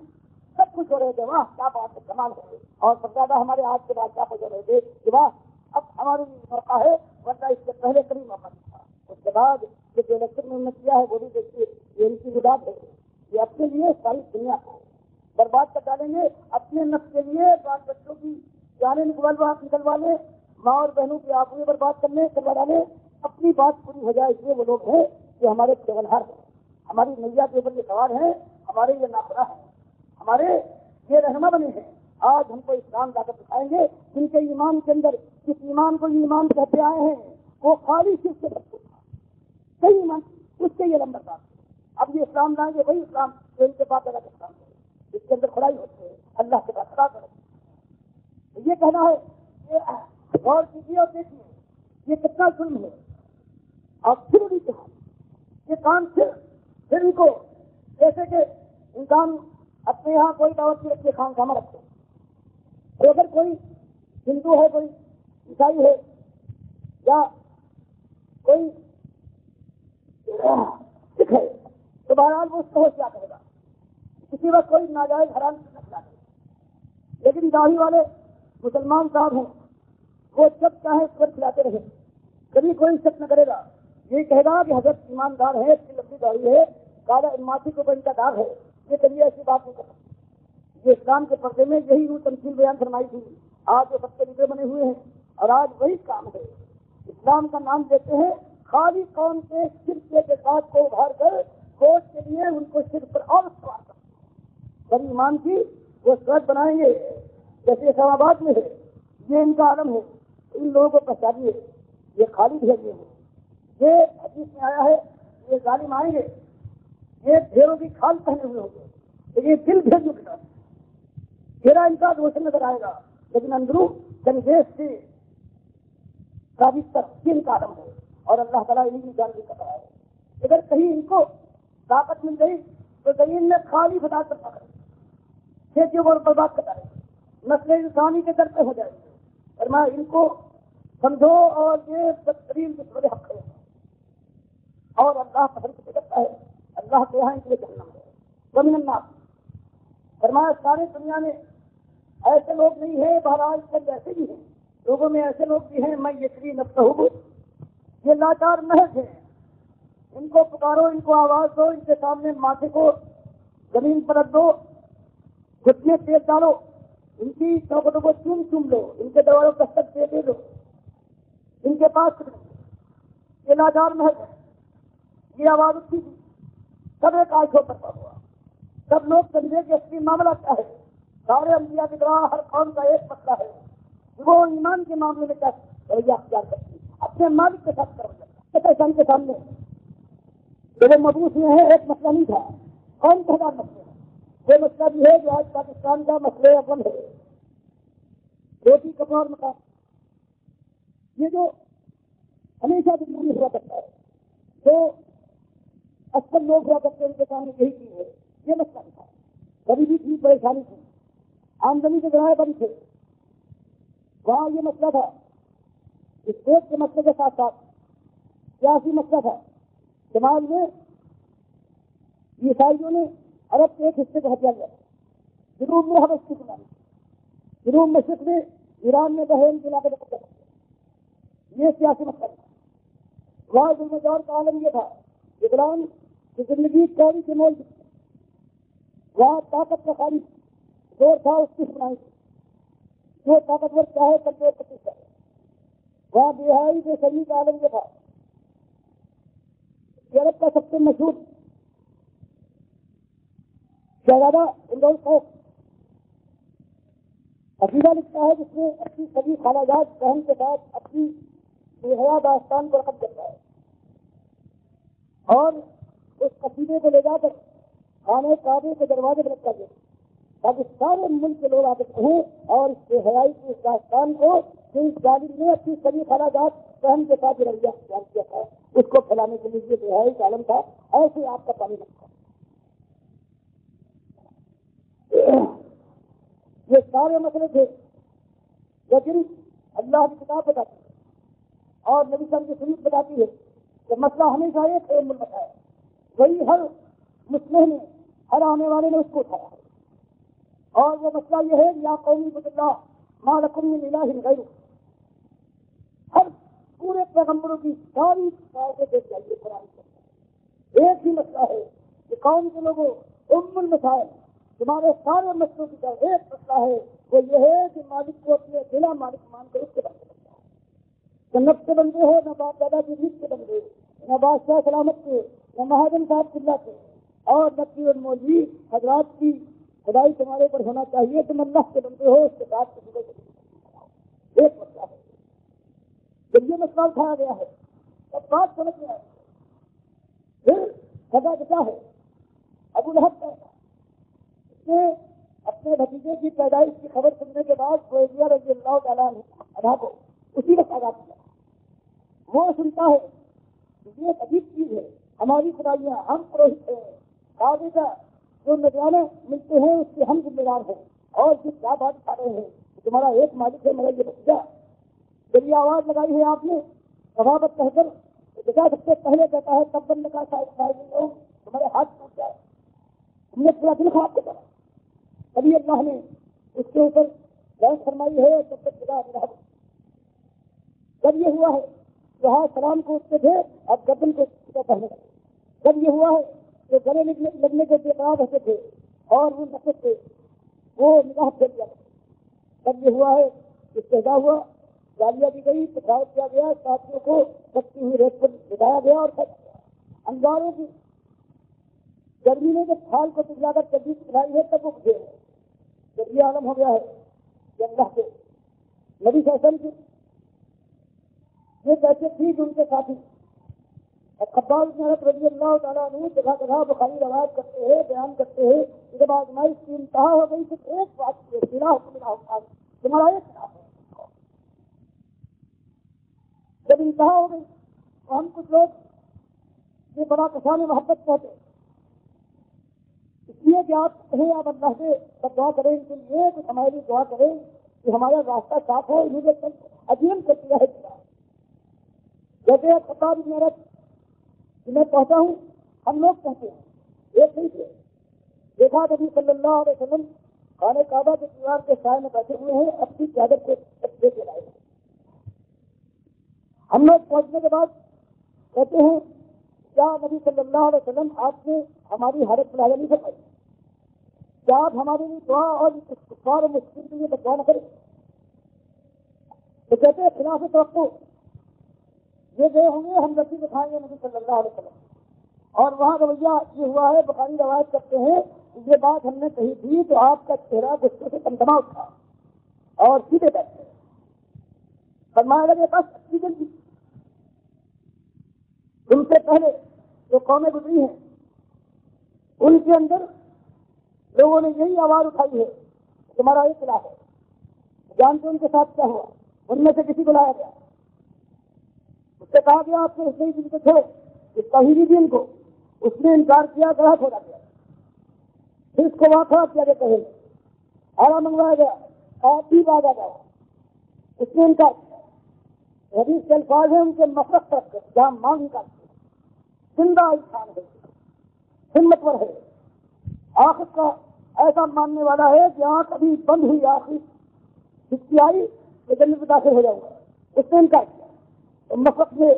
سب کچھ ہو رہے تھے، واہ کیا بات ہے، کمال ہو گئی، اور سب زیادہ ہمارے آج کے بعد کیا کچھ ہو رہے تھے کہ واہ اب ہمارے موقع ہے، ورنہ اس سے پہلے کبھی موقع نہیں تھا۔ اس کے بعد جو الیکشن میں کیا ہے وہ بھی دیکھیے، یہ ان کی گداد ہے، یہ اپنے لیے ساری دنیا کو برباد کر ڈالیں گے، اپنے نفس کے لیے بال بچوں کی جانے نکلوا لیں، ماں اور بہنوں کی آبرویں برباد کروا ڈالیں، اپنی بات پوری ہو جائے۔ اس لیے وہ لوگ ہیں کہ ہمارے کیونہار ہیں، ہماری نیا کے اوپر یہ سوار ہیں، ہمارے یہ ناخدا ہیں، ہمارے یہ رہنما بنے ہیں۔ آج ہم کو اسلام لا کر دکھائیں گے، جن کے ایمان کے اندر جس ایمان کو یہ ایمان کہتے آئے ہیں وہ خالی شرک سے بچتے تھا، صحیح ایمان اس کے یہ لمبر بات۔ اب یہ اسلام لائیں گے، وہی اسلام جو ان کے پاس لگا کے اسلام ہے، اس کے اندر کھڑائی ہوتی ہے، اللہ کے پاس خدا کرو۔ یہ کہنا ہے یہ غور کیجیے اور دیکھیے یہ کتنا ظلم ہے۔ آپ پھر بھی کہا یہ کام پھر ان کو جیسے کہ انسان اپنے یہاں کوئی دعوت کی رکھے، خان خامہ رکھے، تو اگر کوئی ہندو ہے، کوئی عیسائی ہے، یا کوئی سکھ ہے، تو بہرحال وہ اس کو کیا کرے گا، کسی وقت کوئی ناجائز حرام چیز نہ کھلاتے۔ لیکن داڑھی والے مسلمان صاحب ہیں، وہ جب چاہے اس پر کھلاتے رہے، کبھی کوئی شک نہ کرے گا، یہ کہے گا کہ حضرت ایماندار ہے، اس کی لمبی داڑھی ہے، کالا ماتھی کے اوپر ان کا داغ ہے، یہ کبھی ایسی بات نہیں کر سکتی۔ یہ اسلام کے پردے میں یہی روح تمثیل بیان فرمائی تھی، آج وہ سب کے لیڈر بنے ہوئے ہیں، اور آج وہی کام ہے۔ اسلام کا نام دیتے ہیں، خالی قوم کے شرک کے ساتھ کو ابھار کر ووٹ کے لیے ان کو شرک پر اور سوار کرتے ہیں۔ بڑی ایمان کی وہ سڑک بنائیں گے جیسے اسلام آباد میں ہے، یہ ان کا عالم ہے، ان لوگوں کو پہچانیے، یہ خالی بھیجیے ہیں، یہ حدیث میں آیا ہے، یہ ظالم آئیں گے، یہ ڈھیروں کی کھال پہنے ہوئے ہوں گے، لیکن یہ دل بھیجنے کے ساتھ چہرہ ان کا روشن نظر آئے گا، لیکن اندروں کنجیس سے ثابت تک ان کا عالم ہے، اور اللہ تعالیٰ انہیں کی جان بھی کر رہا ہے۔ اگر کہیں ان کو طاقت مل گئی تو زمین میں خالی فساد کرتا رہے، کھیتیوں کو برباد کرتا رہے، نسل انسانی کے در پہ ہو جائے گی۔ فرمایا ان کو سمجھو اور یہ بدترین دشمن حق ہے، اور اللہ پسند سے کرتا ہے، اللہ کے یہاں ان کے لیے جہنم ہے۔ ومن الناس فرمایا ساری دنیا میں ایسے لوگ نہیں ہیں، بہرحال چند ایسے بھی ہیں، لوگوں میں ایسے لوگ بھی ہیں، میں یشری نفسہ، یہ لاچار محض ہیں، ان کو پکارو، ان کو آواز دو، ان کے سامنے ماتھے کو زمین پر رکھ دو، گھٹنے تیز ڈالو، ان کی چوکھٹوں کو چوم لو، ان کے دروازوں کو دستک دے دو، ان کے پاس یہ لاچار محض ہے۔ یہ آواز اٹھی تھی، سب ایک آنکھوں پر ہوا، سب لوگ سمجھے کہ اصلی معاملہ کیا ہے۔ سارے انبیاء کی طرح ہر قوم کا ایک مسئلہ ہے، وہ ایمان کے معاملے میں کیا رویہ اختیار کرتی ہے، اپنے مالک کے ساتھ پریشان کے سامنے جو وہ مبوس میں ہے، ایک مسئلہ نہیں تھا، قوم کا ہزار مسئلہ ہے۔ وہ مسئلہ بھی ہے جو آج پاکستان کا مسئلہ اول ہے، روٹی کپڑا اور مکان، یہ جو ہمیشہ دنیا میں ہوا کرتا ہے، جو اکثر لوگ ہوا کرتے ہیں، ان کے سامنے یہی چیز ہے، یہ مسئلہ نہیں تھا، غریبی تھی، پریشانی تھی، آمدنی کے ذرائع بند تھے، وہاں یہ مسئلہ تھا۔ اس دیش کے مسئلے کے ساتھ ساتھ سیاسی مسئلہ تھا، شمال میں عیسائیوں نے عرب کے ایک حصے کو ہتھیار لیا، جنوب میں حبش کی غلامی، جنوب مشرق میں ایران میں بحرین کے علاقے میں، یہ سیاسی مسئلہ تھا۔ وہاں ظلم جور کا عالم یہ تھا کہ غلام کہ زندگی کوڑی کے مول وہاں طاقت کا خالی زور تھا اس کی سنائی جو طاقتور چاہے کمزور کسی چاہے وہاں بہائی جو شریر کا عالم یہ تھا یورپ کا سب سے مشہور شہزادہ امراؤ القیس عقیدہ لکھتا ہے جس نے اپنی سبھی خالہ جات بہن کے ساتھ اپنی بے داستان کو رقم کرتا ہے اور اس قصیدے کو لے جا کر خانہ کعبے کے دروازے پر لٹکا دیا تاکہ سارے ملک کے لوگ آ کر کہیں اور اس بے حیائی کی اس داستان کو اس ظالم نے اپنی سبھی خالہ جات بہن کے ساتھ رویہ اختیار کیا تھا اس کو پھیلانے کے لیے یہ بے حیائی کا عالم تھا ایسے آپ کا پانی رکھا یہ سارے مسئلے تھے لیکن اللہ کی کتاب بتاتی ہے اور نبی صلی اللہ علیہ وسلم کی سنت بتاتی ہے کہ مسئلہ ہمیشہ ایک ہے مسئلہ ہے وہی ہر مسلم نے ہر آنے والے نے اس کو اٹھایا ہے اور وہ مسئلہ یہ ہے یا قومی عبد اللہ ما لکم من الہ غیرہ ہر پورے پیغمبروں کی ساری باتیں دیکھ جائیے قرآن میں ایک ہی مسئلہ ہے کہ قوم کے لوگوں ام المسائل تمہارے سارے مسئلوں کی طرح ایک مسئلہ ہے وہ یہ ہے کہ مالک کو اپنے بلا مالک مان کر اس کے بندے بنتا ہے جنت کے بندے ہو نہ باپ دادا کی رزق کے بندے نہ بادشاہ سلامت کے نہ مہاجن صاحب قلعہ کے اور نقی اور مولوی حضرات کی خدائی تمہارے پر ہونا چاہیے تم اللہ کے بندے ہو اس کے ساتھ کسی کو ایک مسئلہ ہے جب یہ مسئلہ اٹھایا گیا ہے تب بات سمجھ میں آئی پھر سزا کیا ہے ابو لہب کا اپنے بھتیجے کی پیدائش کی خبر سننے کے بعد سعودیہ رضی اللہ تعالیٰ عنہ کو اسی وقت آزاد کیا وہ سنتا ہے یہ ایک عجیب چیز ہے ہماری خدائیاں ہم پروہت ہیں کعبے کا جو نذرانے ملتے ہیں اس کے ہم ذمہ دار ہیں اور جس کیا بات کھا رہے ہیں تمہارا ایک مالک ہے میرا یہ بچہ جب یہ آواز لگائی ہے آپ نے ثوابت کہہ کر بچا سب سے پہلے کہتا ہے تب بند کا لوگ تمہارے ہاتھ ٹوٹ جائے ہم نے پورا دل خراب کر ابھی اللہ نے اس کے اوپر بحث فرمائی ہے تب تک خدا رہا جب یہ ہوا ہے جہاں سلام کو اٹھتے تھے اب گردن کو پہنے جب یہ ہوا ہے جو گلے لگنے کے بے قرار رہتے تھے اور وہ نفرت تھے وہ نگاہ پھیر دیا جب یہ ہوا ہے استحضاء ہوا گالیاں دی گئی پکڑاؤ کیا گیا ساتھیوں کو بچتی ہوئی ریت پر بٹایا گیا اور انگاروں کی گرمی نے جب کھال کو پگلا کر تجدید اٹھائی ہے تب وہ بجے ہے جب یہ عالم ہو گیا ہے کہ اللہ کے نبی صلی اللہ علیہ وسلم کی یہ کہتے تھی کہ ان کے ساتھی خباب بن عرب رضی اللہ تعالیٰ عنہ جگہ جگہ بخاری روایت کرتے ہیں بیان کرتے ہیں کہ جب آزمائش کی انتہا ہو گئی تو ایک بات کی تمہارا ایک خلاف ہے جب انتہا ہو گئی تو ہم کچھ لوگ یہ بڑا کسان محبت کہتے اس لیے کہ آپ کہیں آپ اللہ سے دعا کریں ان کے لیے کہ ہماری دعا کریں کہ ہمارا راستہ صاف ہو انہیں عظیم کرتی ہے جیسے خطاب بن عرب میں پہنچا ہوں ہم لوگ کہتے ہیں ایک نہیں تھے دیکھا نبی صلی اللہ علیہ وسلم خانہ کعبہ کے دیوار کے سائے میں بیٹھے ہوئے ہیں اپنی چادر کو لے کے لائے ہم لوگ پہنچنے کے بعد کہتے ہیں کیا نبی صلی اللہ علیہ وسلم آپ نے ہماری حالت بلا نہیں سکائی کیا آپ ہمارے لیے دعا اور کفار اور مشکل کے لیے بدعا نہ کریں تو کہتے ہیں خلاف توقع یہ گئے ہوں گے ہم رسی دکھائیں گے نبی صلی اللہ علیہ وسلم اور وہاں رویہ یہ ہوا ہے بخاری روایت کرتے ہیں یہ بات ہم نے کہی تھی تو آپ کا چہرہ غصے سے تمتما اٹھا اور سیدھے بیٹھے فرمایا لگے بس اچھی جلدی تم سے پہلے جو قومیں گزری ہیں ان کے اندر لوگوں نے یہی آواز اٹھائی ہے تمہارا یہ قلعہ ہے جانتے ان کے ساتھ کیا ہوا ان میں سے کسی کو لایا گیا اس سے کہا گیا آپ نے اس نئی دن کو چھوڑو اس توحیدی دین کو اس نے انکار کیا گڑھا کھولا گیا پھر اس کو وہاں کھڑا کیا گیا کہیں آرا منگوایا گیا آپ بھی آ گیا اس نے انکار کیا حدیث کے الفاظ ہیں ان کے مفرت رکھ کر جہاں مانگ انکار کیا زندہ انسان ہے ہمتور ہے آخر کا ایسا ماننے والا ہے کہ آنکھ ابھی بند ہوئی آخری جس آئی کہ جنت میں داخل ہو جاؤں گا اس نے انکار کیا مفرت میں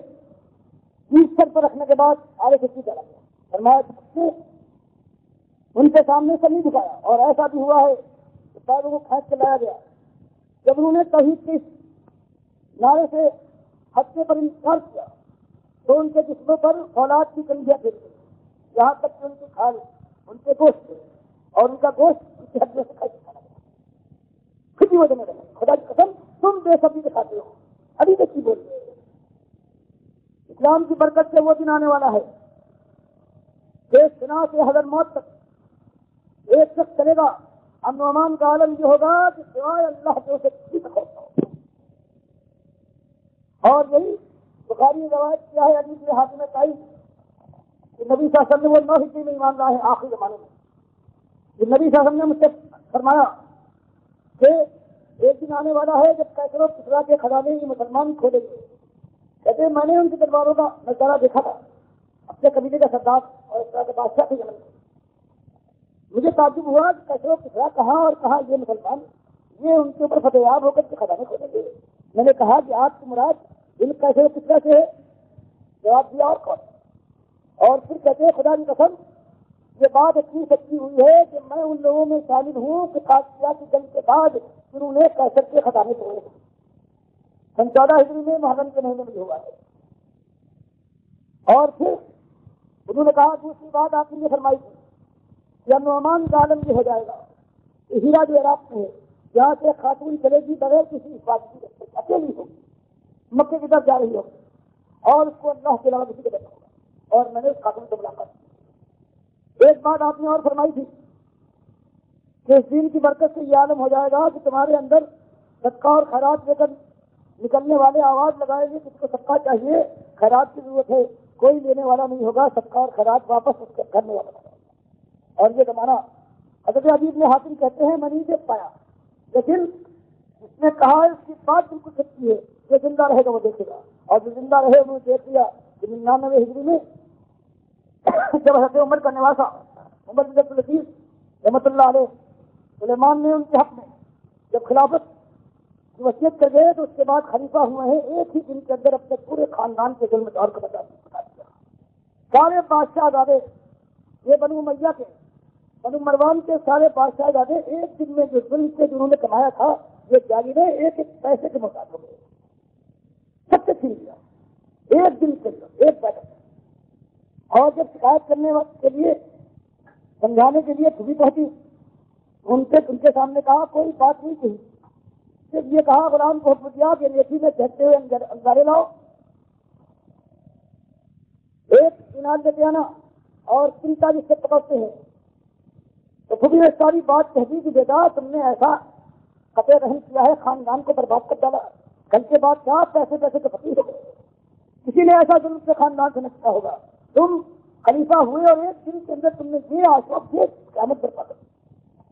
چیز سر پر رکھنے کے بعد آگے سے چلا گیا فرمایا ان کے سامنے سے نہیں دکھایا، اور ایسا بھی ہوا ہے کہ پیروں کو کھینچ کے لایا گیا، جب انہوں نے توحید کے نعرے سے ہفتے پر انکار کیا تو ان کے جسموں پر اولاد کی کنڈیاں پھر گئی، یہاں تک کہ ان کی کھال، ان کے گوشت اور ان کا گوشت ان کے ہڈیوں سے کھینچ کھانا گیا۔ خود ہی وہ دینے لگے، خدا کی قسم تم بے صبری دکھاتے ہو، ابھی تک کی بول رہے ہو۔ اسلام کی برکت سے وہ دن آنے والا ہے کہ سنا سے حضر موت تک ایک شخص چلے گا، امن و امان کا عالم یہ ہوگا کہ سوائے اللہ کے اسے کسی تک ہوتا ہو۔ اور یہی بخاری نے روایت کیا ہے حدیث میں حاتم طائی کہ نبی صلی اللہ علیہ وسلم نے وہ 9 ہجری میں ایمان لائے ہیں آخری زمانے میں، کہ نبی صلی اللہ علیہ وسلم نے مجھ سے فرمایا کہ ایک دن آنے والا ہے جب کیسر و کسریٰ کے خزانے یہ مسلمان کھولیں گے۔ کہتے ہیں میں نے ان کی تلواروں کا نظارہ دیکھا تھا، اپنے قبیلے کا سردار اور اس طرح کے بادشاہ کے جنم میں مجھے تعجب ہوا کہ کیسر و کسریٰ کہاں اور کہاں یہ مسلمان یہ ان کے اوپر فتح یاب ہو کر کے خزانے کھولیں گے۔ میں نے کہا کہ آپ کی مراد ان کیسر و کسریٰ سے ہے؟ جواب دیا اور کون؟ اور پھر کہتے ہیں خدا کی قسم یہ بات اتنی سچی ہوئی ہے کہ میں ان لوگوں میں شامل ہوں کہ قادسیہ کی جنگ کے بعد انہوں نے کیسر کے خزانے توڑے، 14 ہجری میں محرم کے مہینے میں ہوا ہے۔ اور پھر انہوں نے کہا دوسری بات آپ نے یہ فرمائی تھی کہ امن و امان کا عالم یہ ہو جائے گا کہ ہیرا جو عراق میں ہے جہاں سے خاتون چلے گی بغیر کسی حفاظت کی، اکیلی ہوگی، مکے کی طرف جا رہی ہوگی اور اس کو اللہ کے علاوہ کسی کے دیکھا ہوگا، اور میں نے اس خاتون سے ملاقات کی۔ ایک بات آپ نے اور فرمائی تھی کہ اس دین کی برکت سے یہ عالم ہو جائے گا کہ تمہارے اندر صدقہ اور خیرات لے کر نکلنے والے آواز لگائیں گے کس کو صدقہ چاہیے، خیرات کی ضرورت ہے، کوئی لینے والا نہیں ہوگا، صدقہ اور خیرات واپس اس کے کرنے والا ہوگا۔ اور یہ زمانہ حضرت عبید نے حاتم کہتے ہیں میں نہیں دیکھ پایا، لیکن اس نے کہا اس کی بات بالکل سچی ہے، جو زندہ رہے گا وہ دیکھے گا، اور جو زندہ رہے انہوں نے دیکھ لیا کہ 99 ہجری میں جب حضرت عمر کا نواسا عمر بن عبدالعزیز رحمۃ اللہ علیہ سلیمان نے ان کے حق میں جب خلافت کی وصیت کر گئے تو اس کے بعد خلیفہ ہوئے ہیں، ایک ہی دن کے اندر اپنے پورے خاندان کے ظلم دار کو بتا دیا۔ سارے بادشاہ زادے یہ بنو امیہ کے بنو مروان کے سارے بادشاہ زادے ایک دن میں جو ظلم سے جنہوں نے کمایا تھا یہ جاگیریں ایک ایک پیسے کے محتاج ہو گئے، سب سے چھین لیا ایک دن کے اندر ایک بیٹھک۔ اور جب شکایت کرنے کے لیے سمجھانے کے لیے خود پہنچی ان کے سامنے کہا کوئی بات نہیں کہی، صرف یہ کہا غلام کو حکم دیا کہ ریتی میں چہتے ہوئے انگارے لاؤ، ایک انار دیتے آنا اور چنتا جس سے پکڑتے ہیں۔ تو خود نے ساری بات کہہ دی کہ بیٹا تم نے ایسا قطع رحم کیا ہے، خاندان کو برباد کر ڈالا، کل کے بعد کیا پیسے پیسے کے فقیر ہو گئے، کسی نے ایسا ظلم سے خاندان سے نہ کیا ہوگا، تم خلیفہ ہوئے اور ایک دن کے اندر تم نے یہ آشوب یہ قیامت برپا کر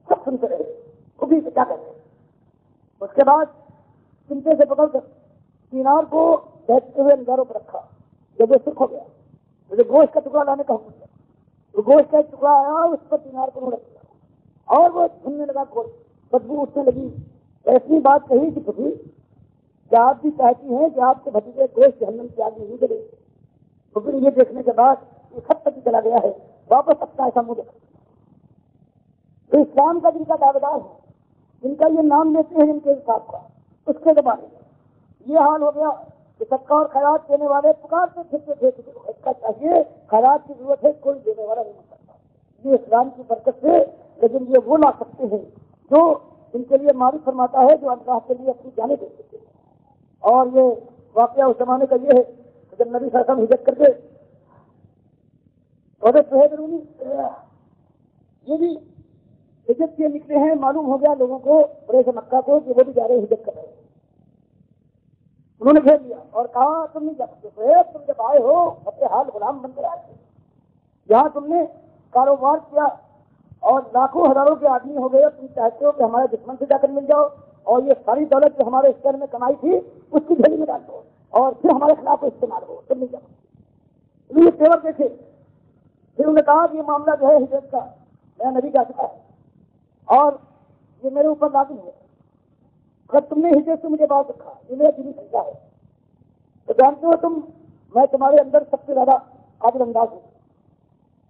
سب سنتے رہے، خود ہی کیا کرتے۔ اس کے بعد چمٹے سے پکڑ کر دینار کو بیٹھتے ہوئے انگاروں پر رکھا، جب وہ سرخ ہو گیا مجھے گوشت کا ٹکڑا لانے کا حکم دیا، وہ گوشت کا ایک ٹکڑا آیا اس پر دینار کو رکھ دیا اور وہ جھننے لگا، گوشت بدبو اٹھنے لگی۔ ایسی بات کہی کہ پتری کیا آپ بھی چاہتی ہیں کہ آپ کے بھتیجے گوشت جہنم کی آگ میں نہیں جلے؟ تو پھر یہ دیکھنے کے بعد یہ خط تک چلا گیا ہے، واپس اپنا ایسا منہ دیکھا۔ تو اسلام کا جن کا دعویدار ہے، جن کا یہ نام لیتے ہیں جن کے حساب کا، اس کے زمانے میں یہ حال ہو گیا کہ صدقہ اور خیرات دینے والے پکارتے پھرتے تھے کہ اس کا چاہیے، خیرات کی ضرورت ہے، کوئی دینے والا نہیں مل سکتا۔ یہ اسلام کی برکت سے، لیکن یہ وہ لا سکتے ہیں جو ان کے لیے معروف فرماتا ہے، جو اللہ کے لیے اپنی جانیں دے سکتے ہیں۔ اور یہ واقعہ اس زمانے کا یہ ہے کہ جب نبی صلی اللہ علیہ وسلم ہجرت کر کے رونی یہ بھی ہجرت کے نکلے ہیں، معلوم ہو گیا لوگوں کو قریش مکہ کو کہ وہ بھی جا رہے ہجرت کر رہے ہیں۔ انہوں نے گھیر لیا اور کہا تم نہیں جا سکتے، تم جب آئے ہو اپنے حال غلام بن کر آئے تھے، یہاں تم نے کاروبار کیا اور لاکھوں ہزاروں کے آدمی ہو گئے، تم چاہتے ہو کہ ہمارے دشمن سے جا کر مل جاؤ اور یہ ساری دولت جو ہمارے شہر میں کمائی تھی اس کی جھولی میں ڈال دو اور پھر ہمارے خلاف استعمال ہو، تم نہیں جا سکتے۔ یہ تیور دیکھے، پھر انہوں نے کہا کہ یہ معاملہ جو ہے ہجرت کا میرا نبی جا چکا ہے اور یہ میرے اوپر لازم ہے، اگر تم نے ہجرت سے مجھے بات رکھا، یہ میرا دینی فیصلہ ہے، تو جانتے ہو تم میں تمہارے اندر سب سے زیادہ قابل انداز ہوں،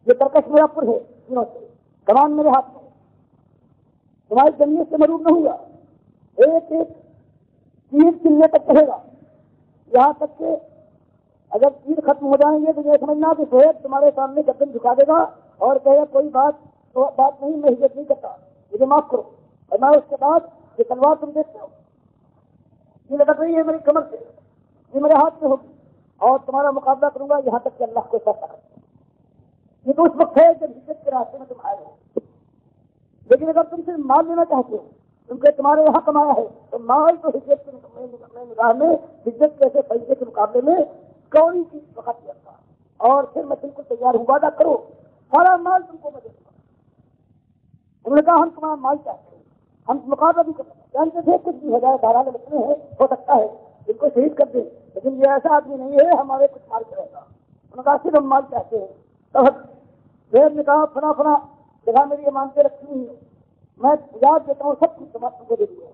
یہ ترکش میرا پر ہے تینوں سے، کمان میرے ہاتھ میں، تمہاری جمعیت سے مرور نہ ہوا، ایک ایک تیر چلنے تک رہے گا، یہاں تک کہ اگر تیر ختم ہو جائیں گے تو یہ سمجھنا کہ شعیب تمہارے سامنے گردن جھکا دے گا اور کہے گا کوئی بات نہیں، میں ہجرت نہیں کرتا، مجھے معاف کرو، اور میں اس کے بعد یہ تلوار تم دیکھتے ہو یہ لٹک رہی ہے میری کمر سے، یہ میرے ہاتھ میں ہوگی اور تمہارا مقابلہ کروں گا یہاں تک کہ اللہ کو فیصلہ کرے۔ یہ تو اس وقت ہے جب ہجرت کے راستے میں تم آئے ہو، لیکن اگر تم سے مال لینا چاہتے ہو کیونکہ تمہارے یہاں کمایا ہے تو مال تو ہجرت کے نگاہ میں ہجرت کے فیصلے کے مقابلے میں کوئی چیز وقت دیا تھا، اور پھر میں بالکل تیار ہوں، وعدہ کرو سارا مال تم کو میں دے دوں گا۔ انہوں نے کہا ہم تمہارا مال چاہتے ہیں، ہم مقابلہ بھی کرنا جانتے تھے، کچھ بھی ہو جائے، بہرحال بچے ہیں، ہو سکتا ہے ان کو شہید کر دیں، لیکن یہ ایسا آدمی نہیں ہے ہمارے کچھ مال کرے گا۔ انہوں نے کہا صرف ہم مال چاہتے ہیں۔ تب زید نے کہا فلاں فلاں جگہ میری امانتیں رکھی ہوئی ہیں، میں یاد دیتا ہوں سب کچھ تم کو دے دیا،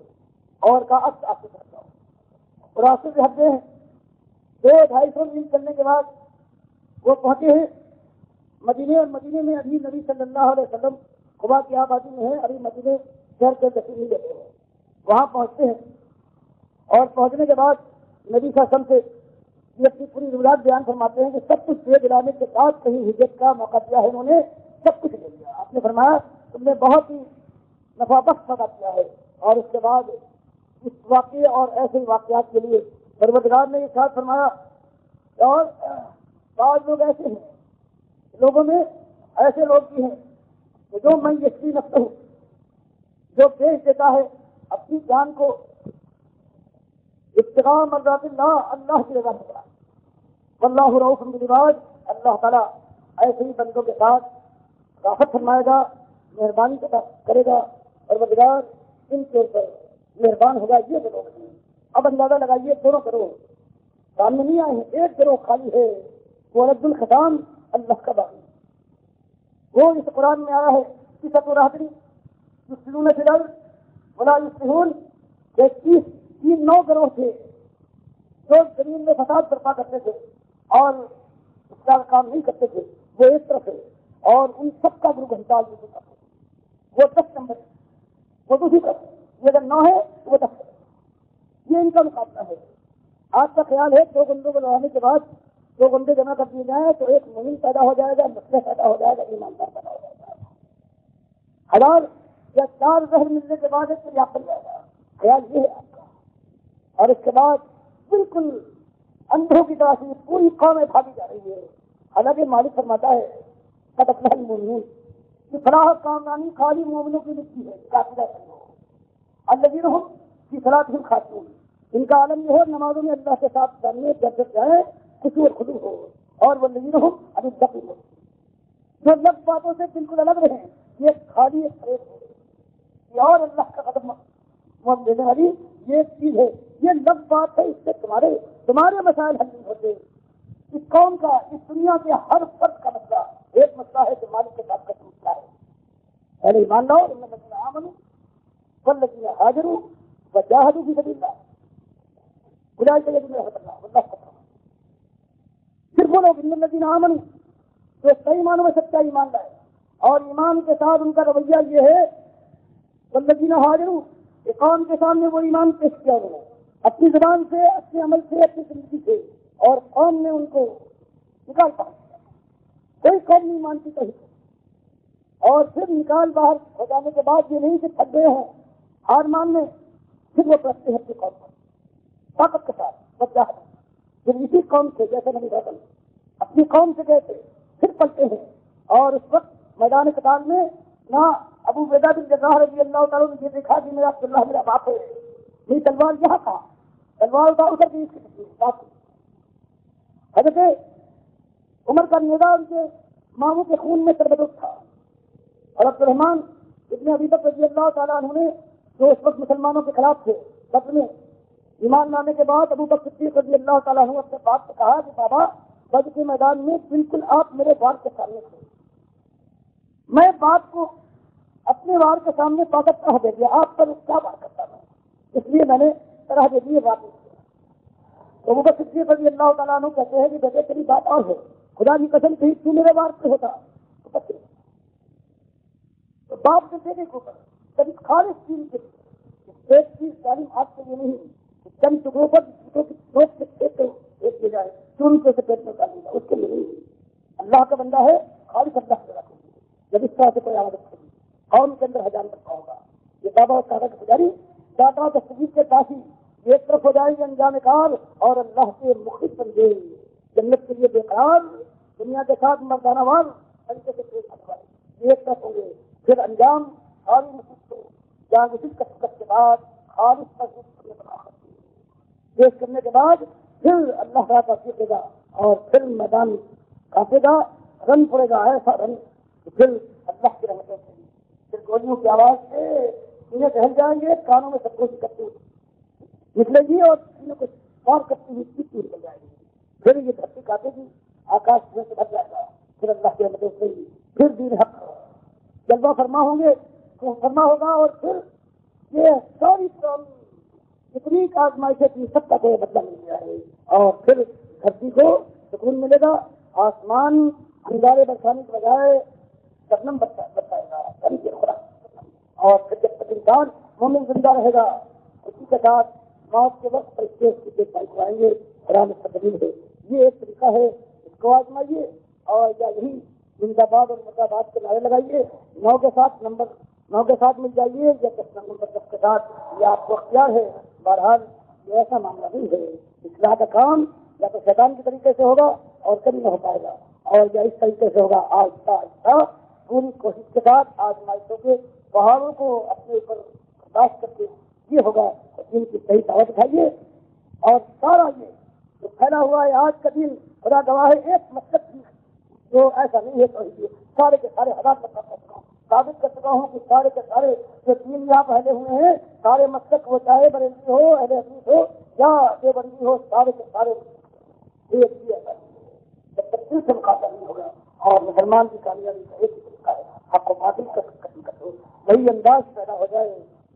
اور کہا اب آپ سے کرتا ہوں، اور راستے سے ہٹتے ہیں 200-250 میل چلنے کے بعد وہ پہنچے ہیں مدینے، اور مدینے میں ابھی نبی صلی اللہ علیہ وسلم قبا کی آبادی میں ہے، ابھی مدینے شہر کے تشریف نہیں لیتے ہیں، وہاں پہنچتے ہیں، اور پہنچنے کے بعد نبی صلی اللہ علیہ وسلم سے یہ اپنی پوری روایت بیان فرماتے ہیں کہ سب کچھ دے دلانے کے بعد کہیں ہجرت کا موقع دیا ہے، انہوں نے سب کچھ لے لیا۔ آپ نے فرمایا تم نے بہت ہی نفع بخش موقع دیا ہے، اور اس کے بعد اس واقعے اور ایسے واقعات کے لیے پروردگار نے یہ ساتھ فرمایا۔ اور بعض لوگ ایسے ہیں، لوگوں میں ایسے لوگ بھی ہیں کہ جو میں یشفی نفسہ ہوں، جو بیچ دیتا ہے اپنی جان کو ابتغاء مرضات اللہ کی رضا سے، واللہ رؤوف بالعباد، اللہ تعالیٰ ایسے ہی بندوں کے ساتھ رافت فرمائے گا، مہربانی کرے گا، پروردگار ان کے اوپر مہربان ہوگا۔ یہ لوگ ہیں، اب اندازہ لگائیے دونوں گروہ سامنے نہیں آئے ہیں، ایک گروہ خالی ہے، وہ رد الختام اللہ کا باقی، وہ اس قرآن میں آیا ہے قصۃ الرہطی یفسدون فی الارض ولا یصلحون، کہ 9 گروہ تھے جو زمین میں فساد برپا کرتے تھے اور اس کا کام نہیں کرتے تھے، وہ ایک طرف ہے، اور ان سب کا گروہ گھنٹال دوسری طرف ہے، وہ 10 نمبر، وہ دوسری طرف، یہ اگر 9 ہے تو وہ 10 ہے، یہ ان کا مقابلہ ہے۔ آپ کا خیال ہے 2 گندوں کو لڑانے کے بعد 2 گندے جمع کر دیے جائیں تو ایک مومن پیدا ہو جائے گا، مسئلہ پیدا ہو جائے گا، ایماندار پیدا ہو جائے گا، 1000 یا 4 زہر ملنے کے بعد ایک پریاپت پڑ جائے گا، خیال یہ ہے آپ کا۔ اور اس کے بعد بالکل اندھوں کی طرح سے پوری قومیں بھاگی جا رہی ہے، حالانکہ مالک فرماتا ہے قد افلح المؤمنون کہ فلاح کامرانی خالی مومنوں کی لکھی ہے، قاعدہ سمجھو، الذین هم فی صلاتہم خاشعون، ان کا عالم یہ ہو نمازوں میں اللہ کے ساتھ سامنے جب جائے خشوع اور خضوع ہو، اور والذین هم عن اللغو معرضون، جو لغو باتوں سے بالکل الگ رہے، یہ خالی ایک فریب ہے، یہ اور اللہ کا قدم دینے والی یہ ایک چیز ہے، یہ لغو بات ہے، اس سے تمہارے مسائل حل نہیں ہوتے۔ اس قوم کا، اس دنیا کے ہر فرد کا مسئلہ ایک مسئلہ ہے جو مالک کے ساتھ کا مسئلہ ہے، پہلے ایمان لاؤ، ان الذین آمنوا والذین ہاجروا وجاہدوا فی سبیل اللہ اولئک یجزاهم اللہ واللہ غفور رحیم۔ پھر بولو ان الذین آمنوا، تو صحیح معنوں میں سچا ایمان لائے، اور ایمان کے ساتھ ان کا رویہ یہ ہے والذین ہاجروا، کہ قوم کے سامنے وہ ایمان پیش کیا انہوں نے اپنی زبان سے، اپنے عمل سے، اپنی زندگی سے، اور قوم نے ان کو نکال باہر کیا، کوئی قوم نہیں مانتی کہیں، اور پھر نکال باہر ہو جانے کے بعد یہ نہیں کہ تھک گئے ہوں ہار مان میں، پھر وہ پرستے ہیں اپنی قوم پر طاقت کے ساتھ بچہ، پھر اسی قوم سے جیسے نبی رسول اپنی قوم سے گئے تھے پھر پلٹے ہیں، اور اس وقت میدان قتال میں نہ ابو عبیدہ بن جراح رضی اللہ تعالیٰ نے یہ دیکھا کہ میرا عبداللہ میرا باپ ہے، میری تلوار یہاں تھا، تلوار کا ادھر بھی حضرت عمر کا نیزہ ان کے ماموں کے خون میں تربت تھا، اور عبد الرحمان ابن ابی بکر رضی اللہ تعالیٰ عنہ نے جو اس وقت مسلمانوں کے خلاف تھے بدر میں، ایمان لانے کے بعد ابو بکر صدیق رضی اللہ تعالیٰ عنہ اپنے باپ سے کہا کہ بابا بدر کے میدان میں بالکل آپ میرے وار کے سامنے تھے، میں باپ کو اپنے وار کے سامنے طاقت کہاں دے دیا، آپ پر کیا وار کرتا تھا، اس لیے میں نے طرح دے دیے وار نہیں کیا۔ تو ابو بکر صدیق رضی اللہ تعالیٰ عنہ کہتے ہیں کہ بیٹے تیری بات اور ہے، خدا کی قسم کہیں تو میرے وار سے ہوتا تو باپ کے بیٹے کے اوپر کبھی خالص دین کے لیے ایک چیز تعلیم آپ کے لیے نہیں چند ٹکڑوں پر روک سے کھیت ایک دے جائے چون کے سے پیٹ میں ڈالے گا اس کے لیے نہیں. اللہ کا بندہ ہے خالص اللہ سے رکھو جب اس طرح سے کوئی عادت ہوگی قوم کے اندر ہزار رکھا ہوگا. یہ بابا اور دادا کی پجاری دادا دستگیر کے کافی ایک طرف ہو جائے گی انجام کار اور اللہ کے مخلص بندے جنت کے لیے بےقرار دنیا کے ساتھ مردانہ وار طریقے سے پیش آنے ایک طرف ہوں گے. پھر انجام خالی نصیب کو جہاں نصیب کسکت کے بعد خالص پیش کرنے کے بعد پھر اللہ تعالیٰ کا دے گا اور پھر میدان کانپے گا رن پڑے گا ایسا رن پھر اللہ کی رحمتوں سے پھر گولیوں کی آواز سے سینے ٹہل جائیں گے کانوں میں سب کچھ کرتے نکلے گی اور سینے کو پار کرتی ہوئی چیز نکل جائے گی. پھر یہ دھرتی کاٹے گی آکاش میں سے بھر جائے گا پھر اللہ کی رحمتوں سے پھر دین حق جلوہ فرما ہوں گے فرما ہوگا اور پھر یہ ساری اتنی آزمائشیں تھی سب کا کوئی بدلہ مل گیا ہے اور پھر دھرتی کو سکون ملے گا. آسمان انگارے برسانے کے بجائے شبنم برسائے گا اور پھر جب تک انسان مومن زندہ رہے گا اسی کے ساتھ موت کے وقت پر اسٹیج کی دیکھ بھائی کرائیں گے قرآن مستقبل ہے. یہ ایک طریقہ ہے اس کو آزمائیے اور یا یہی زندہ باد اور مرد آباد کے نعرے لگائیے 9 کے ساتھ نمبر 9 کے ساتھ مل جائیے یا 10 نمبر 10 کے ساتھ یہ آپ کو اختیار ہے. بہرحال یہ ایسا معاملہ نہیں ہے. اصلاح کا کام یا تو شیطان کے طریقے سے ہوگا اور کبھی نہ ہو پائے گا اور یا اس طریقے سے ہوگا آہستہ آہستہ پوری کوشش کے ساتھ آزمائشوں کے پہاڑوں کو اپنے اوپر برداشت کرتے یہ ہوگا. دین کی صحیح دعوت اٹھائیے اور سارا یہ جو پھیلا ہوا ہے آج کا دن خدا گواہ ہے ایک مقصد کی جو ایسا نہیں ہے تو سارے کے سارے ہزار مقصد ثابت کر چکا ہوں کہ سارے کے سارے جو تین یہاں پہلے ہوئے ہیں سارے مقصد وہ چاہے بریلوی ہو اہل حدیث ہو یا دیوبندی ہو سارے کے سارے جب تک دل سے مقابلہ نہیں ہوگا اور مسلمان کی کامیابی کا ایک طریقہ ہے حق و باطل کا ختم وہی انداز پیدا ہو جائے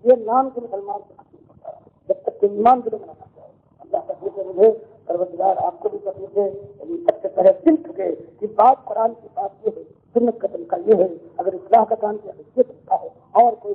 یہ نام کے مسلمان سے ختم ہوتا ہے جب تک کہ ایمان کے لیے بنانا چاہے. اللہ تفریح سے مجھے پروردگار آپ کو بھی تفریح سے سب سے پہلے دل چکے کہ بات قرآن کی بات یہ ہے سنت کا طریقہ یہ ہے اگر اصلاح کا کام کیا یہ طریقہ ہے اور کوئی